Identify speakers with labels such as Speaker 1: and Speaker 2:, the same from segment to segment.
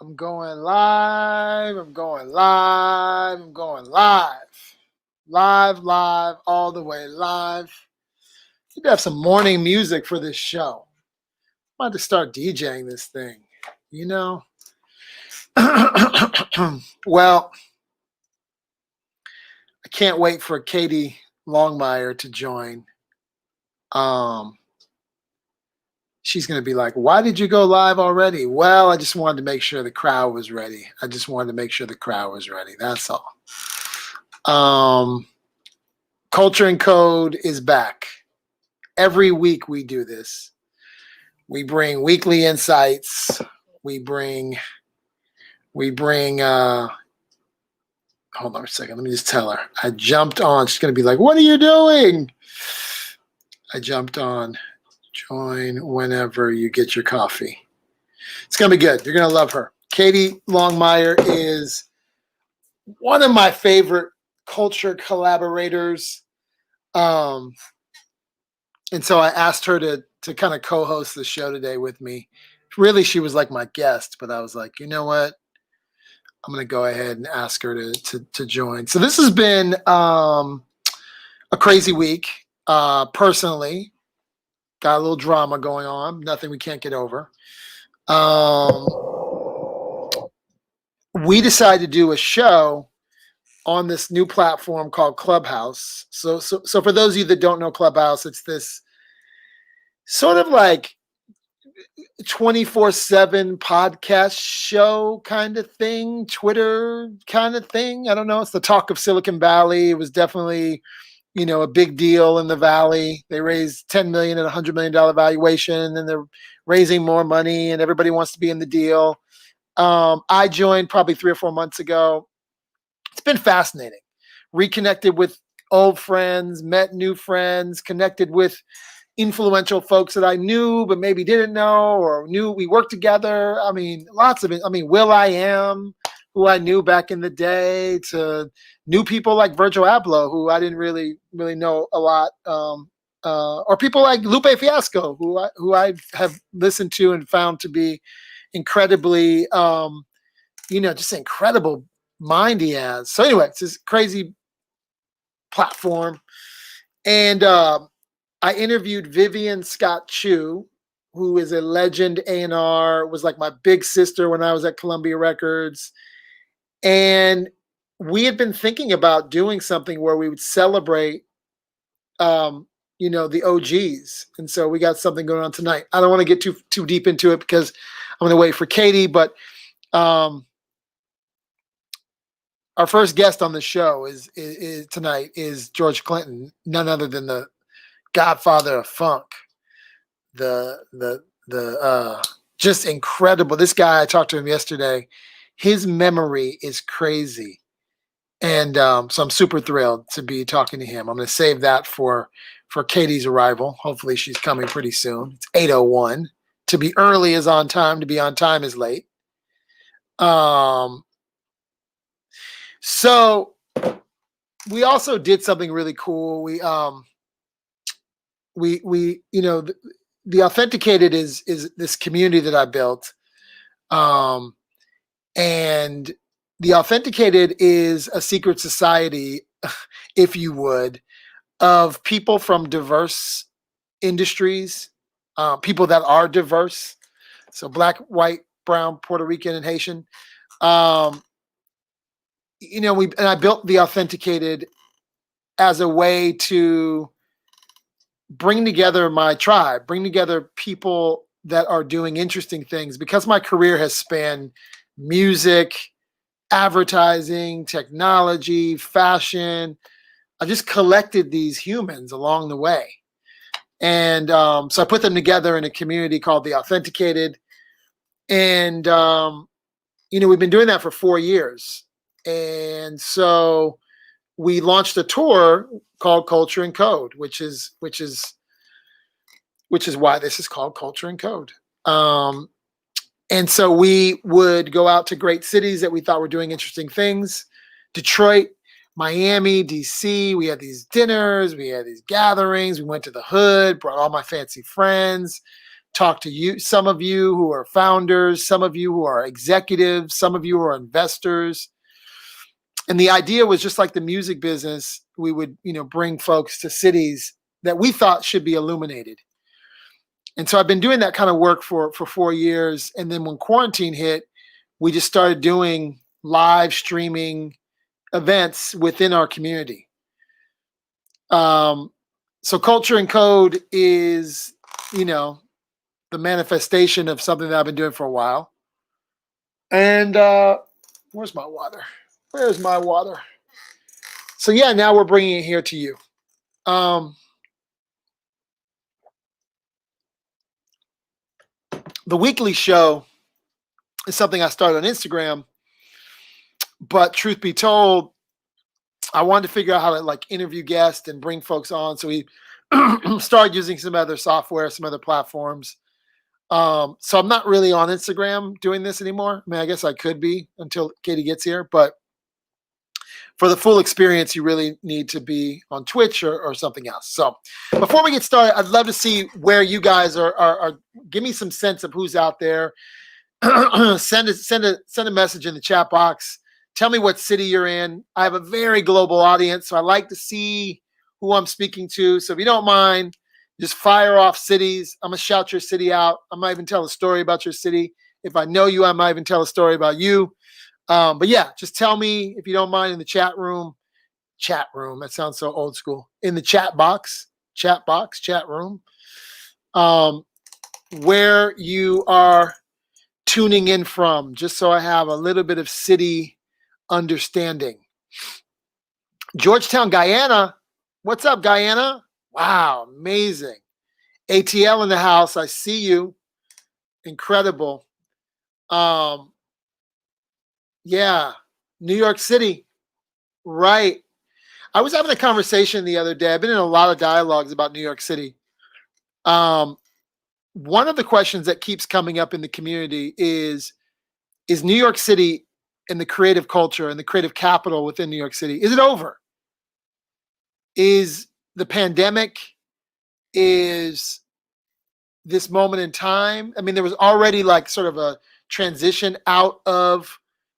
Speaker 1: I'm going live. I'm going live. I'm going live. Live, all the way live. Need to have some morning music for this show. I'm about to start DJing this thing, you know? Well, I can't wait for Katie Longmyer to join. She's going to be like, why did you go live already? Well, I just wanted to make sure the crowd was ready. That's all. Culture and Code is back. Every week we do this. We bring weekly insights. We bring, hold on a second. Let me just tell her. I jumped on. She's going to be like, what are you doing? I jumped on. Join whenever you get your coffee. It's going to be good. You're going to love her. Katie Longmyer is one of my favorite culture collaborators. And so I asked her to kind of co-host the show today with me. Really, she was like my guest, but I was like, you know what? I'm going to go ahead and ask her to join. So this has been a crazy week. Personally, got a little drama going on. Nothing we can't get over. We decided to do a show on this new platform called Clubhouse. So for those of you that don't know Clubhouse, it's this sort of like 24/7 podcast show kind of thing, Twitter kind of thing. I don't know. It's the talk of Silicon Valley. It was definitely, a big deal in the Valley. They raised $10 million and $100 million valuation, and they're raising more money, and everybody wants to be in the deal. I joined probably 3 or 4 months ago. It's been fascinating. Reconnected with old friends, met new friends, connected with influential folks that I knew but maybe didn't know or knew we worked together. I mean, lots of it. I mean, Will.i.am, who I knew back in the day, to new people like Virgil Abloh, who I didn't really know a lot, or people like Lupe Fiasco, who I have listened to and found to be incredibly, just incredible mind he has. So anyway, it's this crazy platform. And I interviewed Vivian Scott Chu, who is a legend A&R, was like my big sister when I was at Columbia Records. And we had been thinking about doing something where we would celebrate, the OGs. And so we got something going on tonight. I don't want to get too deep into it because I'm going to wait for Katie, but our first guest on the show is tonight is George Clinton, none other than the godfather of funk, the just incredible. This guy, I talked to him yesterday. His memory is crazy, and so I'm super thrilled to be talking to him. I'm going to save that for Katie's arrival. Hopefully, she's coming pretty soon. It's 8:01. To be early is on time. To be on time is late. So we also did something really cool. The Authenticated is this community that I built. And the Authenticated is a secret society, if you would, of people from diverse industries, people that are diverse. So Black, white, brown, Puerto Rican, and Haitian. I built the Authenticated as a way to bring together my tribe, bring together people that are doing interesting things, because my career has spanned music, advertising, technology, fashion. I just collected these humans along the way. And so I put them together in a community called the Authenticated. And, we've been doing that for 4 years. And so we launched a tour called Culture and Code, which is why this is called Culture and Code. And so we would go out to great cities that we thought were doing interesting things. Detroit, Miami, DC. We had these dinners, we had these gatherings. We went to the hood, brought all my fancy friends. talk to you, some of you who are founders, some of you who are executives, some of you who are investors. And the idea was just like the music business, we would, bring folks to cities that we thought should be illuminated. And so I've been doing that kind of work for 4 years. And then when quarantine hit, we just started doing live streaming events within our community. So Culture and Code is, the manifestation of something that I've been doing for a while. And where's my water? Where's my water? So yeah, now we're bringing it here to you. The weekly show is something I started on Instagram, but truth be told, I wanted to figure out how to interview guests and bring folks on. So we started using some other software, some other platforms. So I'm not really on Instagram doing this anymore. I mean, I guess I could be until Katie gets here, but for the full experience, you really need to be on Twitch or something else. So before we get started, I'd love to see where you guys are. Give me some sense of who's out there. Send a message in the chat box. Tell me what city you're in. I have a very global audience, so I like to see who I'm speaking to. So if you don't mind, just fire off cities. I'm going to shout your city out. I might even tell a story about your city. If I know you, I might even tell a story about you. But yeah, just tell me, if you don't mind, in the chat room. Chat room, that sounds so old school. In the chat room, where you are tuning in from, just so I have a little bit of city understanding. Georgetown, Guyana. What's up, Guyana? Wow, amazing. ATL in the house. I see you. Incredible. Yeah, New York City. Right. I was having a conversation the other day. I've been in a lot of dialogues about New York City. One of the questions that keeps coming up in the community is New York City and the creative culture and the creative capital within New York City, is it over? Is the pandemic, is this moment in time? I mean, there was already sort of a transition out of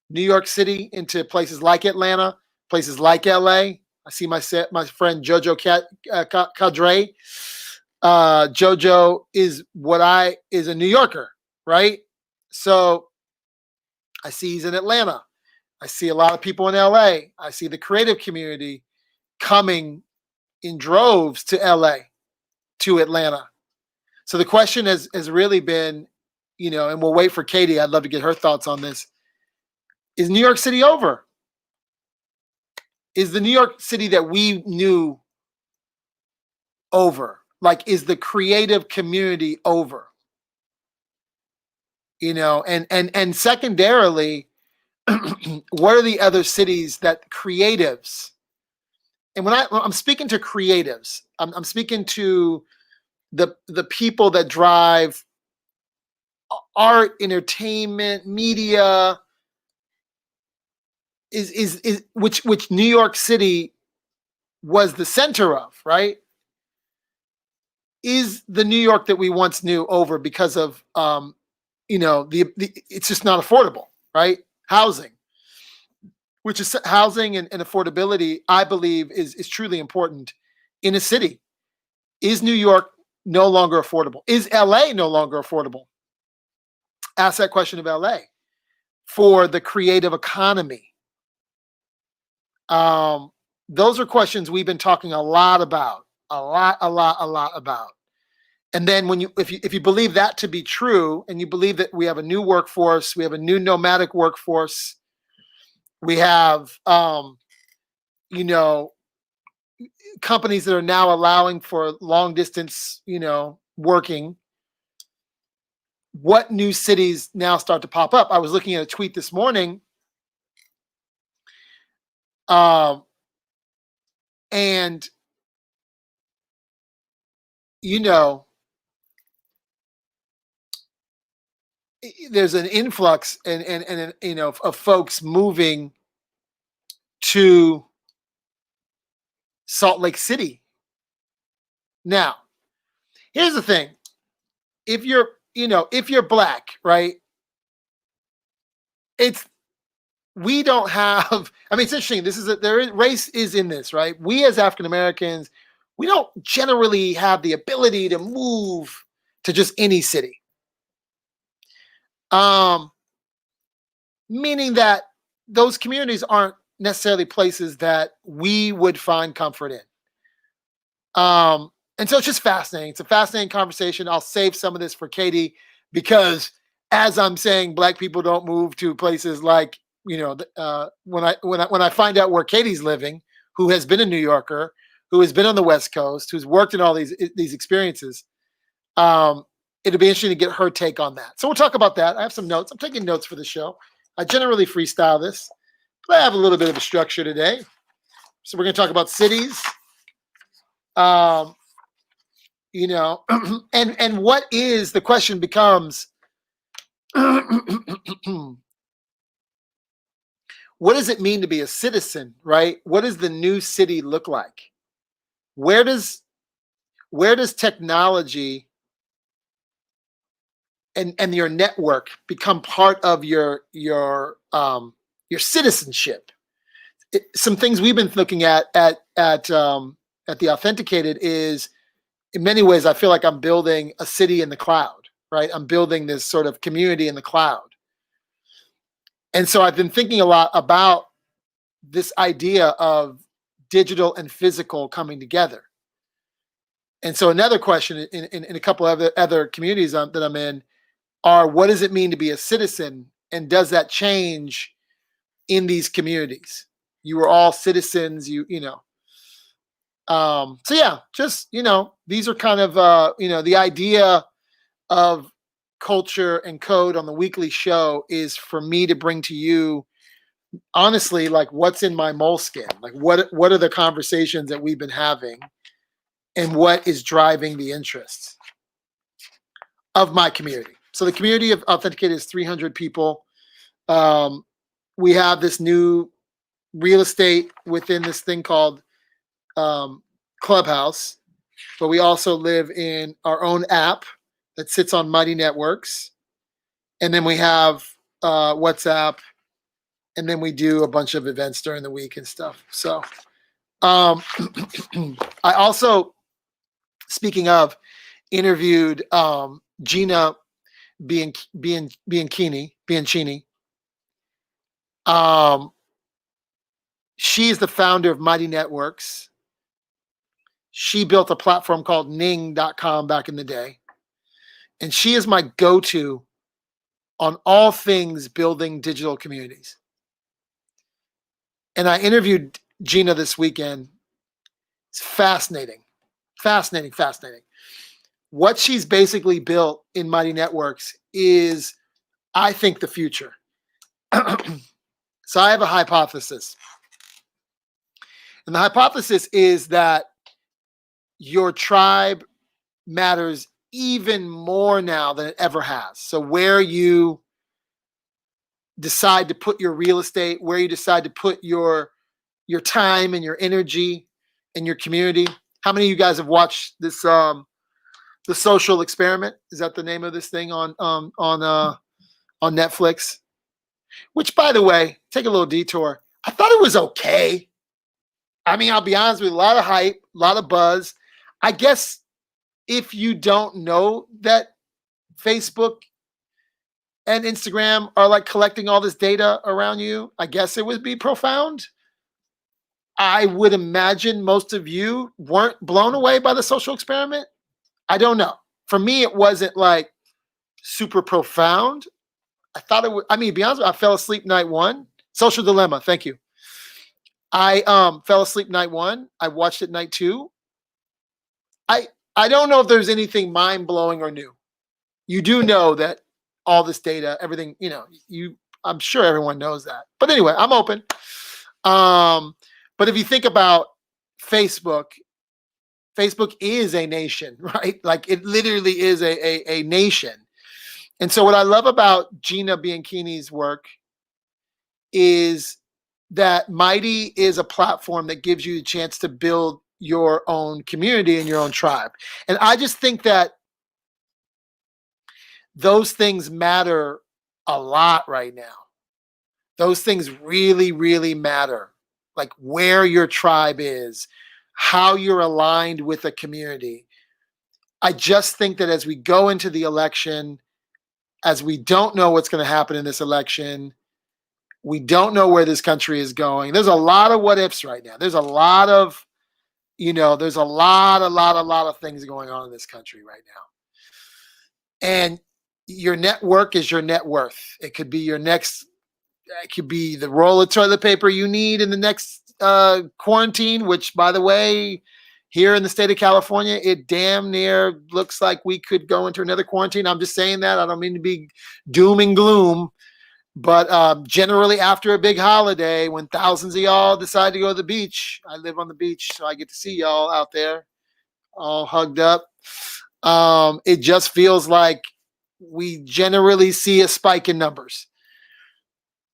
Speaker 1: New York City into places like Atlanta, places like LA. I see my friend Jojo Cadre. Jojo is a New Yorker, right? So I see he's in Atlanta. I see a lot of people in LA. I see the creative community coming in droves to LA, to Atlanta. So the question has really been, and we'll wait for Katie. I'd love to get her thoughts on this. Is New York City over? Is the New York City that we knew over? Is the creative community over? And secondarily, what are the other cities that creatives? And when I'm speaking to creatives, I'm speaking to the people that drive art, entertainment, media, is which New York City was the center of, right? Is the New York that we once knew over because of it's just not affordable, right? Housing and affordability, I believe, is truly important in a city. Is New York no longer affordable? Is LA no longer affordable? Ask that question of LA for the creative economy. Those are questions we've been talking a lot about. And then if you believe that to be true, and you believe that we have a new workforce, we have a new nomadic workforce, we have companies that are now allowing for long distance, working. What new cities now start to pop up? I was looking at a tweet this morning, and there's an influx and of folks moving to Salt Lake City. Now, here's the thing. if you're, if you're black, right? It's we don't have. I mean, it's interesting. Race is in this, right? We as African Americans, we don't generally have the ability to move to just any city. Um, Meaning that those communities aren't necessarily places that we would find comfort in. And so it's just fascinating. It's a fascinating conversation. I'll save some of this for Katie because, as I'm saying, Black people don't move to places like, when I find out where Katie's living, who has been a New Yorker, who has been on the West Coast, who's worked in all these experiences. It'll be interesting to get her take on that. So we'll talk about that. I have some notes. I'm taking notes for the show. I generally freestyle this, but I have a little bit of a structure today. So we're going to talk about cities. And what is the question becomes, what does it mean to be a citizen, right? What does the new city look like? Where does technology and your network become part of your citizenship? Some things we've been looking at the Authenticated is, in many ways, I feel like I'm building a city in the cloud, right? I'm building this sort of community in the cloud. And so I've been thinking a lot about this idea of digital and physical coming together. And so another question in a couple of other communities that I'm in are, what does it mean to be a citizen? And does that change in these communities? You were all citizens, so yeah, just, these are kind of, the idea of culture and code on the weekly show is for me to bring to you, honestly, like what's in my moleskin, like what are the conversations that we've been having and what is driving the interests of my community. So the community of Authenticated is 300 people. We have this new real estate within this thing called Clubhouse, but we also live in our own app that sits on Mighty Networks. And then we have WhatsApp, and then we do a bunch of events during the week and stuff. So I also, speaking of, interviewed Gina Bianchini. She's the founder of Mighty Networks. She built a platform called Ning.com back in the day. And she is my go-to on all things building digital communities. And I interviewed Gina this weekend. It's fascinating. What she's basically built in Mighty Networks is, I think, the future. So I have a hypothesis. And the hypothesis is that your tribe matters even more now than it ever has. So where you decide to put your real estate, where you decide to put your time and your energy and your community. How many of you guys have watched this The Social Experiment? Is that the name of this thing on Netflix? Which, by the way, take a little detour. I thought it was okay. I mean, I'll be honest with you, a lot of hype, a lot of buzz. I guess if you don't know that Facebook and Instagram are like collecting all this data around you, I guess it would be profound. I would imagine most of you weren't blown away by The Social Experiment. I don't know. For me, it wasn't like super profound. I thought it would. I mean, to be honest, I fell asleep night one. Social Dilemma. Thank you. I fell asleep night one. I watched it night two. I don't know if there's anything mind blowing or new. You do know that all this data, everything, I'm sure everyone knows that. But anyway, I'm open. But if you think about Facebook is a nation, right? Like it literally is a nation. And so what I love about Gina Bianchini's work is that Mighty is a platform that gives you a chance to build your own community and your own tribe. And I just think that those things matter a lot right now. Those things really, really matter. Like where your tribe is, how you're aligned with a community. I just think that as we go into the election, as we don't know what's going to happen in this election, we don't know where this country is going. There's a lot of what ifs right now. There's a lot of, there's a lot of things going on in this country right now. And your network is your net worth. It could be it could be the roll of toilet paper you need in the next quarantine, which, by the way, here in the state of California, it damn near looks like we could go into another quarantine. I'm just saying that. I don't mean to be doom and gloom. But generally, after a big holiday, when thousands of y'all decide to go to the beach, I live on the beach, so I get to see y'all out there all hugged up. It just feels like we generally see a spike in numbers.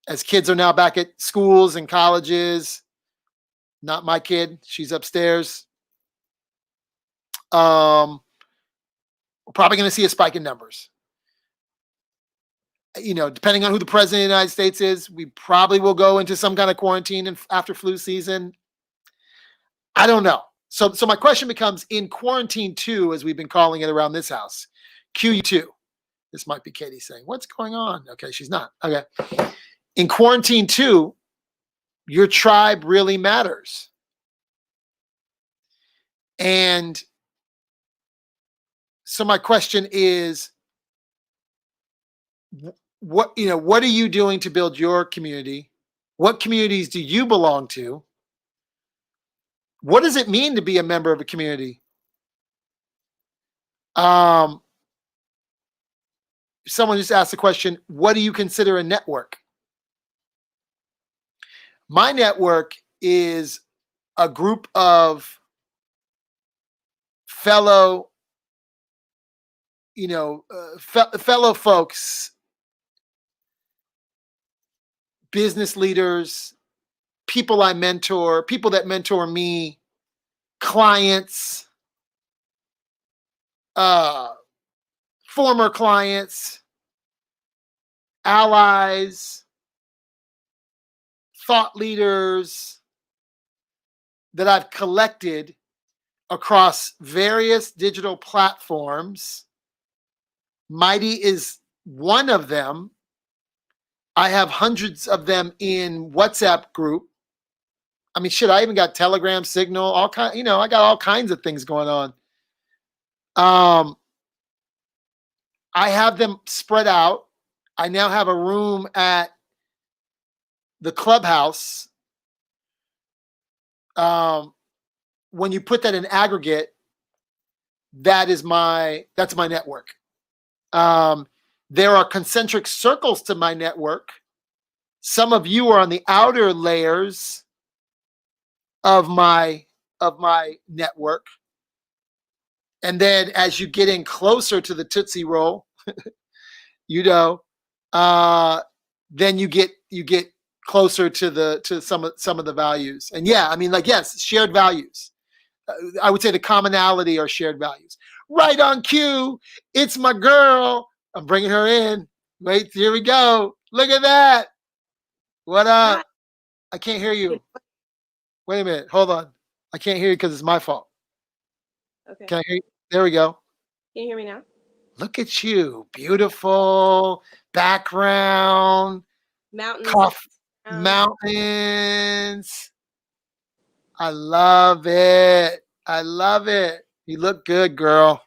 Speaker 1: As kids are now back at schools and colleges, not my kid, she's upstairs. We're probably going to see a spike in numbers. Depending on who the president of the United States is, we probably will go into some kind of quarantine after flu season. I don't know. So my question becomes, in quarantine 2, as we've been calling it around this house, QU2. This might be Katie saying, what's going on? Okay, she's not. Okay. In quarantine 2, your tribe really matters. And so my question is, what are you doing to build your community? What communities do you belong to? What does it mean to be a member of a community? Someone just asked the question, what do you consider a network? My network is a group of fellow fellow folks, business leaders, people I mentor, people that mentor me, clients, former clients, allies, thought leaders that I've collected across various digital platforms. Mighty is one of them. I have hundreds of them in WhatsApp group. I mean, shit, I even got Telegram, Signal, all kind. I got all kinds of things going on. I have them spread out. I now have a room at the clubhouse. When you put that in aggregate, that's my network. There are concentric circles to my network. Some of you are on the outer layers of my network. And then as you get in closer to the Tootsie Roll, then you get closer to some of the values. And yeah, I mean, yes, shared values. I would say the commonality are shared values. Right on cue. It's my girl. I'm bringing her in. Wait, here we go. Look at that. What up? I can't hear you. Wait a minute. Hold on. I can't hear you because it's my fault.
Speaker 2: Okay.
Speaker 1: Can I hear you? There we go.
Speaker 2: Can you hear me now?
Speaker 1: Look at you. Beautiful background.
Speaker 2: Mountains.
Speaker 1: Mountains. I love it. You look good, girl.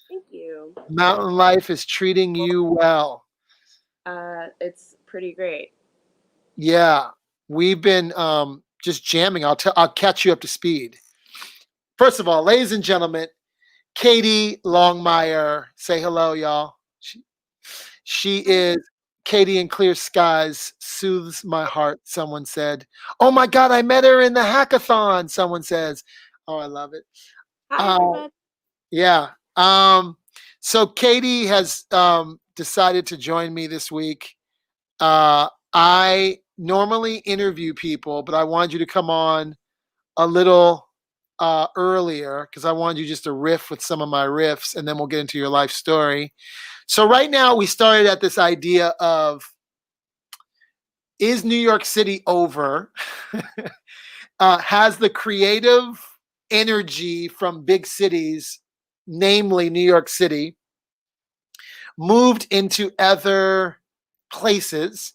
Speaker 2: Thank you.
Speaker 1: Mountain life is treating you well.
Speaker 2: It's pretty great.
Speaker 1: Yeah. We've been just jamming. I'll catch you up to speed. First of all, ladies and gentlemen, Katie Longmyer. Say hello, y'all. She is Katie in Clear Skies, soothes my heart, someone said. Oh my God, I met her in the hackathon, someone says. Oh, I love it.
Speaker 2: Hi, everybody.
Speaker 1: Yeah. So Katie has decided to join me this week. I normally interview people, but I wanted you to come on a little earlier because I wanted you just to riff with some of my riffs, and then we'll get into your life story. So right now we started at this idea of, is New York City over? Has the creative energy from big cities, namely New York City, moved into other places?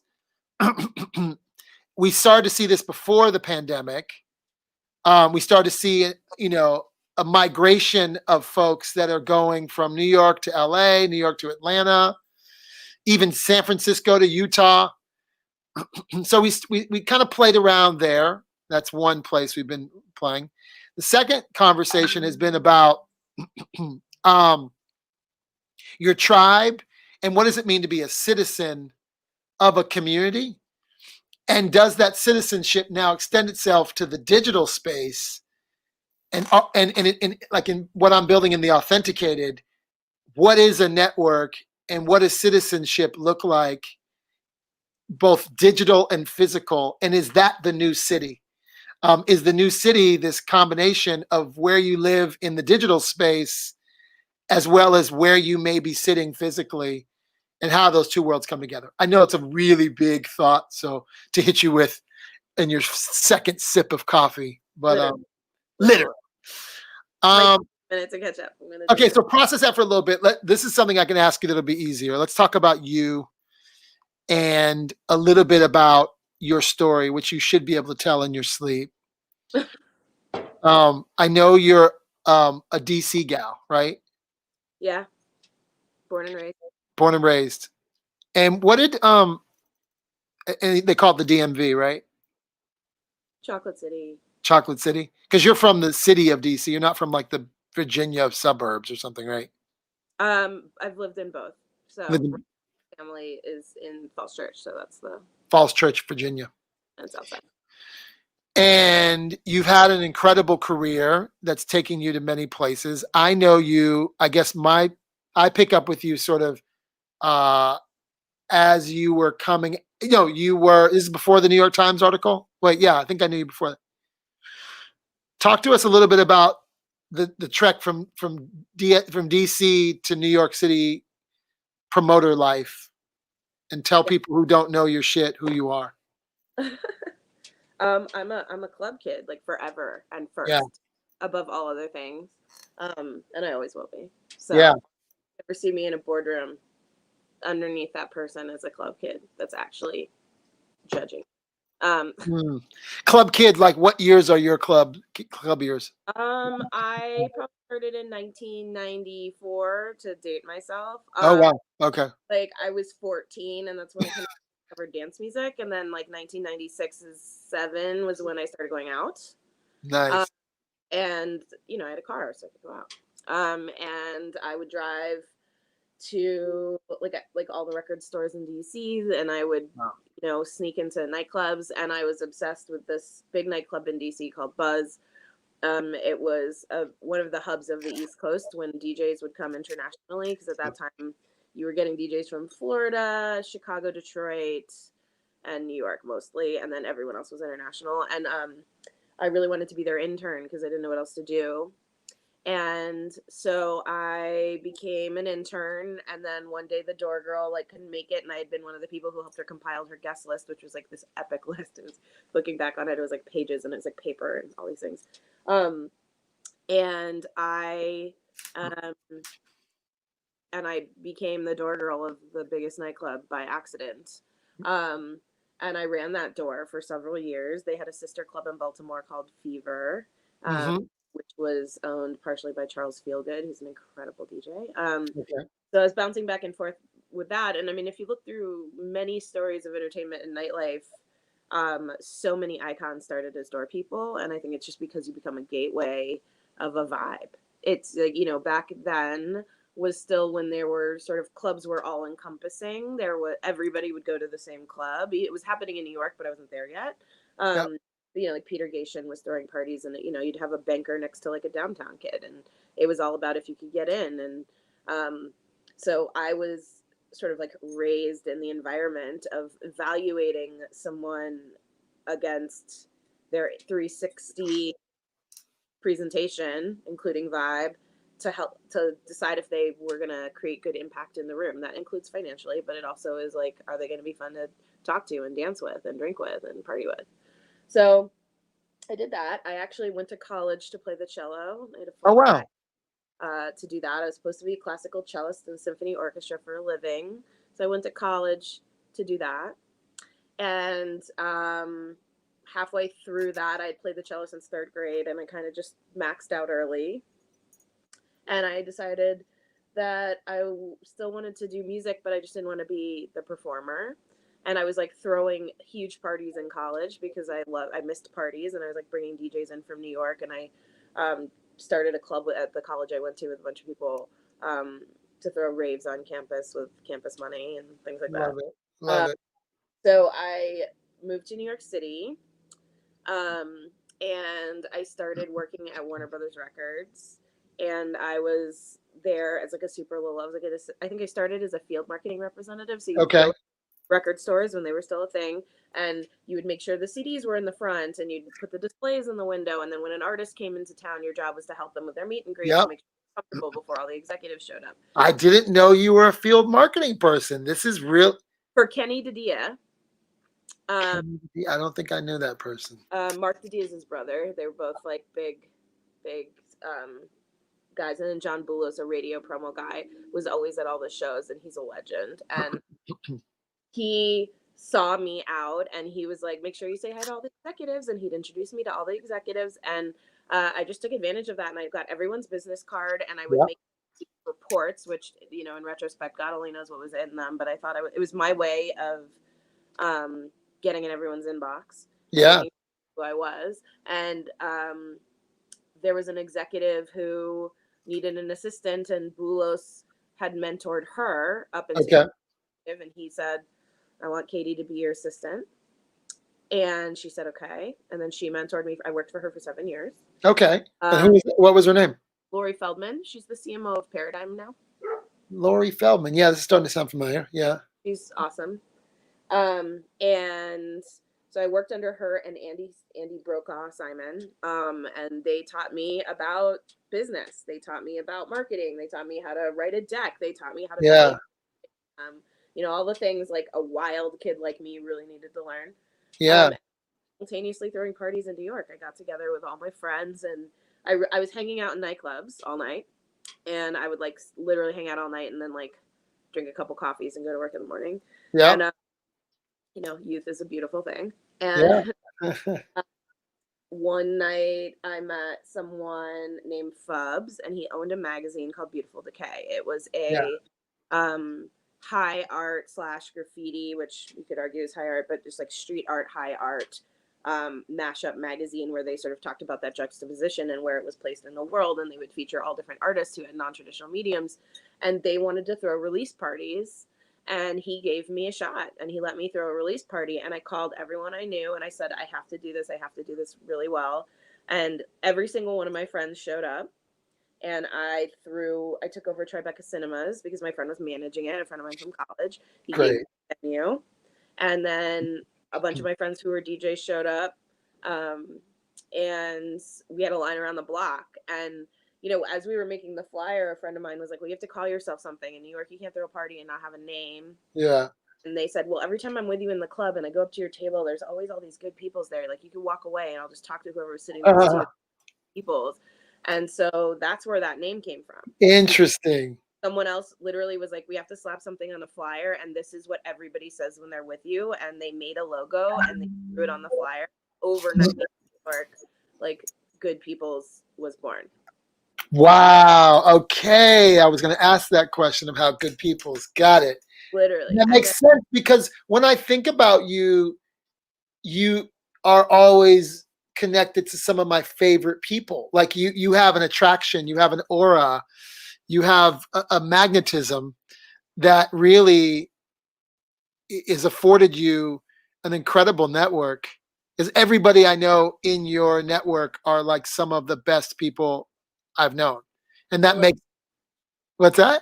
Speaker 1: We started to see this before the pandemic. We started to see, a migration of folks that are going from New York to LA, New York to Atlanta, even San Francisco to Utah. So we kind of played around there. That's one place we've been playing. The second conversation has been about um, your tribe and what does it mean to be a citizen of a community, and does that citizenship now extend itself to the digital space, and like in what I'm building in the authenticated, what is a network and what does citizenship look like, both digital and physical, and is that the new city? Is the new city this combination of where you live in the digital space as well as where you may be sitting physically, and how those two worlds come together? I know it's a really big thought, so to hit you with in your second sip of coffee, but
Speaker 2: Literally.
Speaker 1: literally.
Speaker 2: Like
Speaker 1: Um,
Speaker 2: minutes to catch up. I'm gonna do
Speaker 1: okay,
Speaker 2: it.
Speaker 1: so process that for a little bit. This is something I can ask you that'll be easier. Let's talk about you and a little bit about your story, which you should be able to tell in your sleep. I know you're a DC gal, right?
Speaker 2: Yeah. Born and raised.
Speaker 1: Born and raised. And what did and they call it the DMV, right?
Speaker 2: Chocolate City.
Speaker 1: Chocolate City, because you're from the city of DC. You're not from like the Virginia suburbs or something, right?
Speaker 2: I've lived in both.
Speaker 1: Live
Speaker 2: So
Speaker 1: in
Speaker 2: my family is in Falls Church, so that's the
Speaker 1: Falls Church, Virginia.
Speaker 2: that's outside.
Speaker 1: And you've had an incredible career that's taking you to many places. I know you, I guess I pick up with you sort of uh as you were coming, this is before the New York Times article. Wait, yeah, I think I knew you before that. Talk to us a little bit about the trek from DC to New York City promoter life, and tell people who don't know your shit who you are.
Speaker 2: I'm a club kid, like forever and
Speaker 1: Yeah,
Speaker 2: first, above all other things. And I always will be.
Speaker 1: yeah.
Speaker 2: So never see me in a boardroom underneath that person as a club kid that's actually judging. Um,
Speaker 1: Hmm. Club kid, like what years are your club years?
Speaker 2: I probably started in 1994 to date myself.
Speaker 1: Oh wow. Okay.
Speaker 2: Like I was 14, and that's when I kind of discovered dance music, and then like 1996 is 7 was when I started going out. Um,
Speaker 1: Nice.
Speaker 2: and I had a car, so I could go out. And I would drive to like all the record stores in DC, and I would
Speaker 1: Wow.
Speaker 2: sneak into nightclubs, and I was obsessed with this big nightclub in DC called Buzz. It was one of the hubs of the East Coast when DJs would come internationally, because at that time you were getting DJs from Florida, Chicago, Detroit, and New York mostly, and then everyone else was international. And I really wanted to be their intern because I didn't know what else to do. And so I became an intern, and then one day the door girl like couldn't make it, and I had been one of the people who helped her compile her guest list, which was like this epic list. It was, looking back on it, it was like pages, and it was like paper and all these things. Um, and um, I became the door girl of the biggest nightclub by accident. Um, and I ran that door for several years. They had a sister club in Baltimore called Fever, um,
Speaker 1: Hmm.
Speaker 2: which was owned partially by Charles Feelgood, who's an incredible DJ.
Speaker 1: Okay.
Speaker 2: So I was bouncing back and forth with that. And I mean, if you look through many stories of entertainment and nightlife, so many icons started as door people. And I think it's just because you become a gateway of a vibe. It's like, back then was still when there were sort of clubs were all encompassing. There was everybody would go to the same club. It was happening in New York, but I wasn't there yet.
Speaker 1: Yep.
Speaker 2: Like Peter Gation was throwing parties, and you'd have a banker next to like a downtown kid, and it was all about if you could get in. And so I was sort of like raised in the environment of evaluating someone against their 360 presentation, including vibe, to help to decide if they were going to create good impact in the room. That includes financially, but it also is like, are they going to be fun to talk to and dance with and drink with and party with? So I did that. I actually went to college to play the cello. I had a
Speaker 1: Oh,
Speaker 2: full
Speaker 1: wow.
Speaker 2: ride to do that. I was supposed to be a classical cellist in the symphony orchestra for a living. So I went to college to do that. And halfway through that, I'd played the cello since third grade, and I kind of just maxed out early. And I decided that I still wanted to do music, but I just didn't want to be the performer. And I was like throwing huge parties in college because I missed parties, and I was like bringing DJs in from New York, and I started a club at the college I went to with a bunch of people to throw raves on campus with campus money and things like that.
Speaker 1: Love it. Love it.
Speaker 2: So I moved to New York City, and I started working at Warner Brothers Records, and I was there as like a super little. I was like, I think I started as a field marketing representative. So you
Speaker 1: Okay.
Speaker 2: go to record stores when they were still a thing, and you would make sure the CDs were in the front, and you'd put the displays in the window. And then when an artist came into town, your job was to help them with their meet and greet
Speaker 1: Yep.
Speaker 2: to make sure they were comfortable before all the executives showed up.
Speaker 1: I didn't know you were a field marketing person. This is real.
Speaker 2: For Kenny Didia.
Speaker 1: I don't think I knew that person.
Speaker 2: Mark Didia is his brother. They were both like big guys. And then John Bulos, a radio promo guy, was always at all the shows, and he's a legend. And he saw me out, and he was like, make sure you say hi to all the executives. And he'd introduce me to all the executives. And I just took advantage of that, and I got everyone's business card, and I would make reports, which, you know, in retrospect, God only knows what was in them. But I thought it was my way of getting in everyone's inbox.
Speaker 1: Yeah.
Speaker 2: Who I was. And there was an executive who needed an assistant, and Bulos had mentored her up into and he said, I want Katie to be your assistant. And she said, okay. And then she mentored me. I worked for her for 7 years.
Speaker 1: Okay. And what was her name?
Speaker 2: Laurie Feldman. She's the CMO of Paradigm now.
Speaker 1: Laurie Feldman. Yeah, this is starting to sound familiar. Yeah.
Speaker 2: She's awesome. And so I worked under her and Andy Brokaw Simon. And they taught me about business. They taught me about marketing. They taught me how to write a deck. They taught me how to you know, all the things like a wild kid like me really needed to learn.
Speaker 1: Yeah.
Speaker 2: Simultaneously throwing parties in New York. I got together with all my friends, and I was hanging out in nightclubs all night, and I would like literally hang out all night and then like drink a couple coffees and go to work in the morning.
Speaker 1: Yeah.
Speaker 2: And you know, youth is a beautiful thing. And one night I met someone named Fubs, and he owned a magazine called Beautiful Decay. It was a high art / graffiti, which you could argue is high art, but just like street art, high art mashup magazine, where they sort of talked about that juxtaposition and where it was placed in the world. And they would feature all different artists who had non-traditional mediums, and they wanted to throw release parties. And he gave me a shot, and he let me throw a release party. And I called everyone I knew, and I said, I have to do this. I have to do this really well. And every single one of my friends showed up. And I took over Tribeca Cinemas because my friend was managing it, a friend of mine from college. He gave me the venue. And then a bunch of my friends who were DJs showed up. And we had a line around the block. And, you know, as we were making the flyer, a friend of mine was like, well, you have to call yourself something. In New York, you can't throw a party and not have a name.
Speaker 1: Yeah.
Speaker 2: And they said, well, every time I'm with you in the club and I go up to your table, there's always all these good peoples there. Like, you can walk away and I'll just talk to whoever was sitting next to you. Peoples. And so that's where that name came from.
Speaker 1: Interesting.
Speaker 2: Someone else literally was like, we have to slap something on a flyer, and this is what everybody says when they're with you. And they made a logo and they threw it on the flyer. Overnight in New York, like, Good People's was born.
Speaker 1: Wow. Okay. I was going to ask that question of how Good People's. Got it.
Speaker 2: Literally.
Speaker 1: That makes sense, because when I think about you, you are always connected to some of my favorite people. Like you have an attraction, you have an aura, you have a magnetism that really is afforded you an incredible network. Because everybody I know in your network are like some of the best people I've known. And that makes, what's that?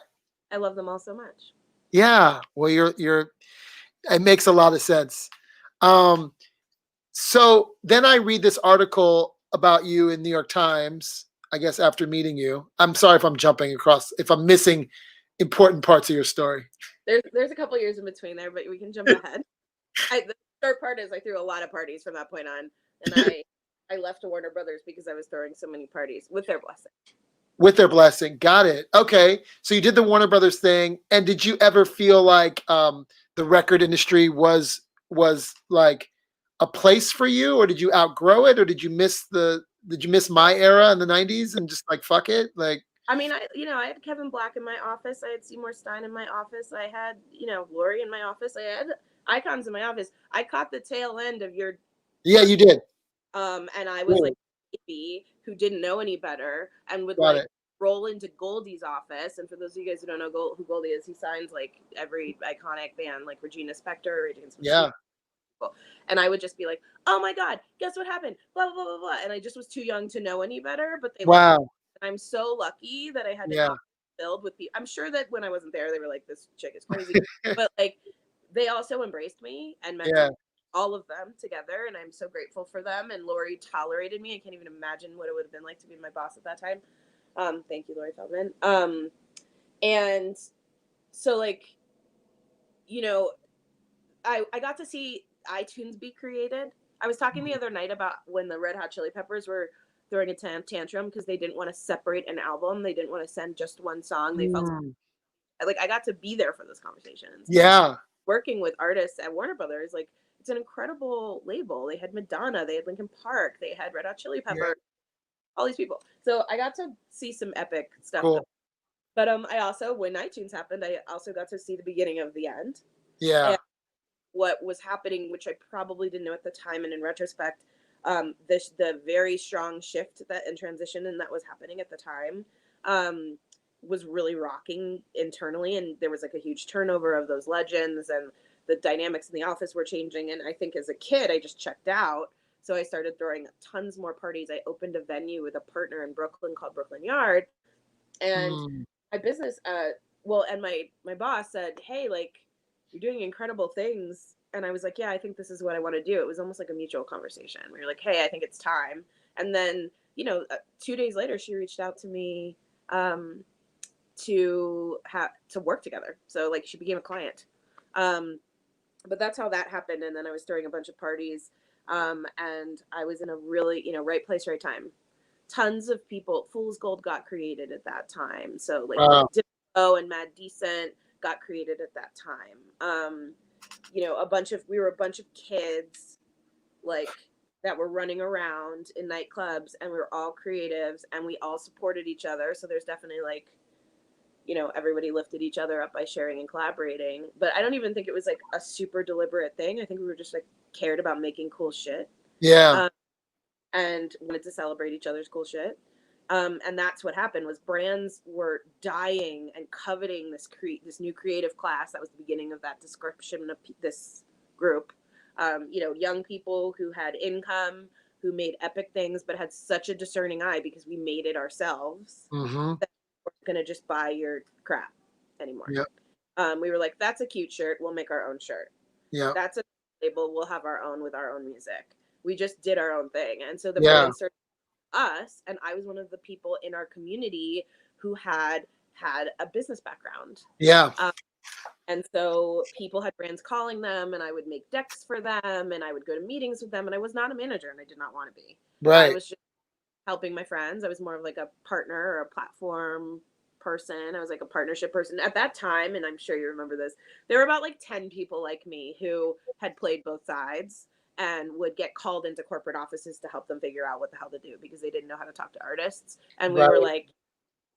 Speaker 2: I love them all so much.
Speaker 1: Yeah. Well, it makes a lot of sense. So then I read this article about you in New York Times I guess, after meeting you. I'm sorry if I'm jumping across, if I'm missing important parts of your story.
Speaker 2: There's a couple years in between there, but we can jump ahead. The third part is I threw a lot of parties from that point on, and I left Warner Brothers because I was throwing so many parties with their blessing.
Speaker 1: With their blessing. Got it. Okay. So you did the Warner Brothers thing. And did you ever feel like the record industry was like a place for you, or did you outgrow it, or did you miss my era in the 90s and just like fuck it? Like,
Speaker 2: I mean, I had Kevin Black in my office. I had Seymour Stein in my office. I had, Laurie in my office. I had icons in my office. I caught the tail end of your
Speaker 1: yeah, you did.
Speaker 2: and I was like a baby who didn't know any better and would
Speaker 1: Got
Speaker 2: like
Speaker 1: it.
Speaker 2: roll into Goldie's office. And for those of you guys who don't know who Goldie is, he signs like every iconic band, like Regina Spektor, Rage Against the Machine.
Speaker 1: Yeah.
Speaker 2: And I would just be like, "Oh my God, guess what happened?" Blah blah blah blah blah. And I just was too young to know any better. But they loved me.
Speaker 1: Wow.
Speaker 2: And I'm so lucky that I had an
Speaker 1: Yeah.
Speaker 2: office filled with people. I'm sure that when I wasn't there, they were like, "This chick is crazy," but like they also embraced me and mentored
Speaker 1: Yeah.
Speaker 2: all of them together, and I'm so grateful for them. And Laurie tolerated me. I can't even imagine what it would have been like to be my boss at that time. Thank you, Laurie Feldman. And so like, I got to see iTunes be created. I was talking the other night about when the Red Hot Chili Peppers were throwing a tantrum because they didn't want to separate an album. They didn't want to send just one song. They felt like I got to be there for those conversations.
Speaker 1: Yeah.
Speaker 2: Working with artists at Warner Brothers, like it's an incredible label. They had Madonna, they had Linkin Park, they had Red Hot Chili Peppers, all these people. So I got to see some epic stuff.
Speaker 1: Cool.
Speaker 2: But I also, when iTunes happened, I also got to see the beginning of the end.
Speaker 1: Yeah.
Speaker 2: And what was happening, which I probably didn't know at the time, and in retrospect, the very strong shift and transition and that was happening at the time was really rocking internally, and there was like a huge turnover of those legends, and the dynamics in the office were changing. And I think as a kid, I just checked out. So I started throwing tons more parties. I opened a venue with a partner in Brooklyn called Brooklyn Yard, and my business, and my boss said, "Hey, like, you're doing incredible things." And I was like, "Yeah, I think this is what I want to do." It was almost like a mutual conversation. We were like, "Hey, I think it's time." And then, 2 days later, she reached out to me to work together. So like she became a client. But that's how that happened. And then I was throwing a bunch of parties, and I was in a really, right place, right time. Tons of people. Fool's Gold got created at that time. So like Diplo and Mad Decent got created at that time. We were a bunch of kids like that were running around in nightclubs, and we were all creatives and we all supported each other. So there's definitely like, everybody lifted each other up by sharing and collaborating. But I don't even think it was like a super deliberate thing. I think we were just like cared about making cool shit.
Speaker 1: Yeah.
Speaker 2: And wanted to celebrate each other's cool shit. And that's what happened was brands were dying and coveting this new creative class. That was the beginning of that description of this group. Young people who had income, who made epic things, but had such a discerning eye because we made it ourselves. That we weren't going to just buy your crap anymore.
Speaker 1: Yep.
Speaker 2: We were like, that's a cute shirt. We'll make our own shirt.
Speaker 1: Yeah.
Speaker 2: That's a label. We'll have our own with our own music. We just did our own thing. And so the brand started us, and I was one of the people in our community who had a business background.
Speaker 1: Yeah.
Speaker 2: And so people had brands calling them, and I would make decks for them, and I would go to meetings with them, and I was not a manager, and I did not want to be.
Speaker 1: Right.
Speaker 2: I was just helping my friends. I was more of like a partner or a platform person. I was like a partnership person at that time, and I'm sure you remember this. There were about like 10 people like me who had played both sides and would get called into corporate offices to help them figure out what the hell to do because they didn't know how to talk to artists. And we were like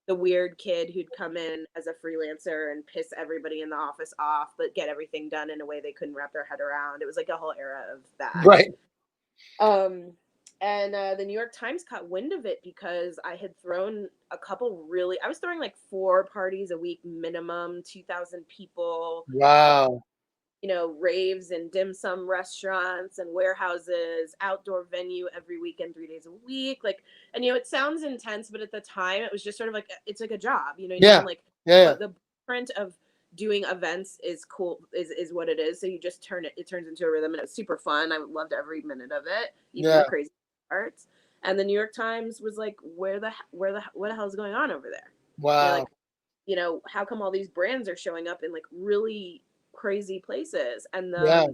Speaker 2: the weird kid who'd come in as a freelancer and piss everybody in the office off, but get everything done in a way they couldn't wrap their head around. It was like a whole era of that.
Speaker 1: Right.
Speaker 2: And the New York Times caught wind of it because I had thrown I was throwing like 4 parties a week minimum, 2,000 people.
Speaker 1: Wow.
Speaker 2: Raves and dim sum restaurants and warehouses, outdoor venue every weekend, 3 days a week. Like, and it sounds intense, but at the time it was just sort of like, it's like a job, the print of doing events is cool, is what it is. So you just it turns into a rhythm, and it was super fun. I loved every minute of it, even the crazy parts. And the New York Times was like, what the hell is going on over there? They're
Speaker 1: Wow.
Speaker 2: like, how come all these brands are showing up in like really crazy places? And
Speaker 1: Yeah.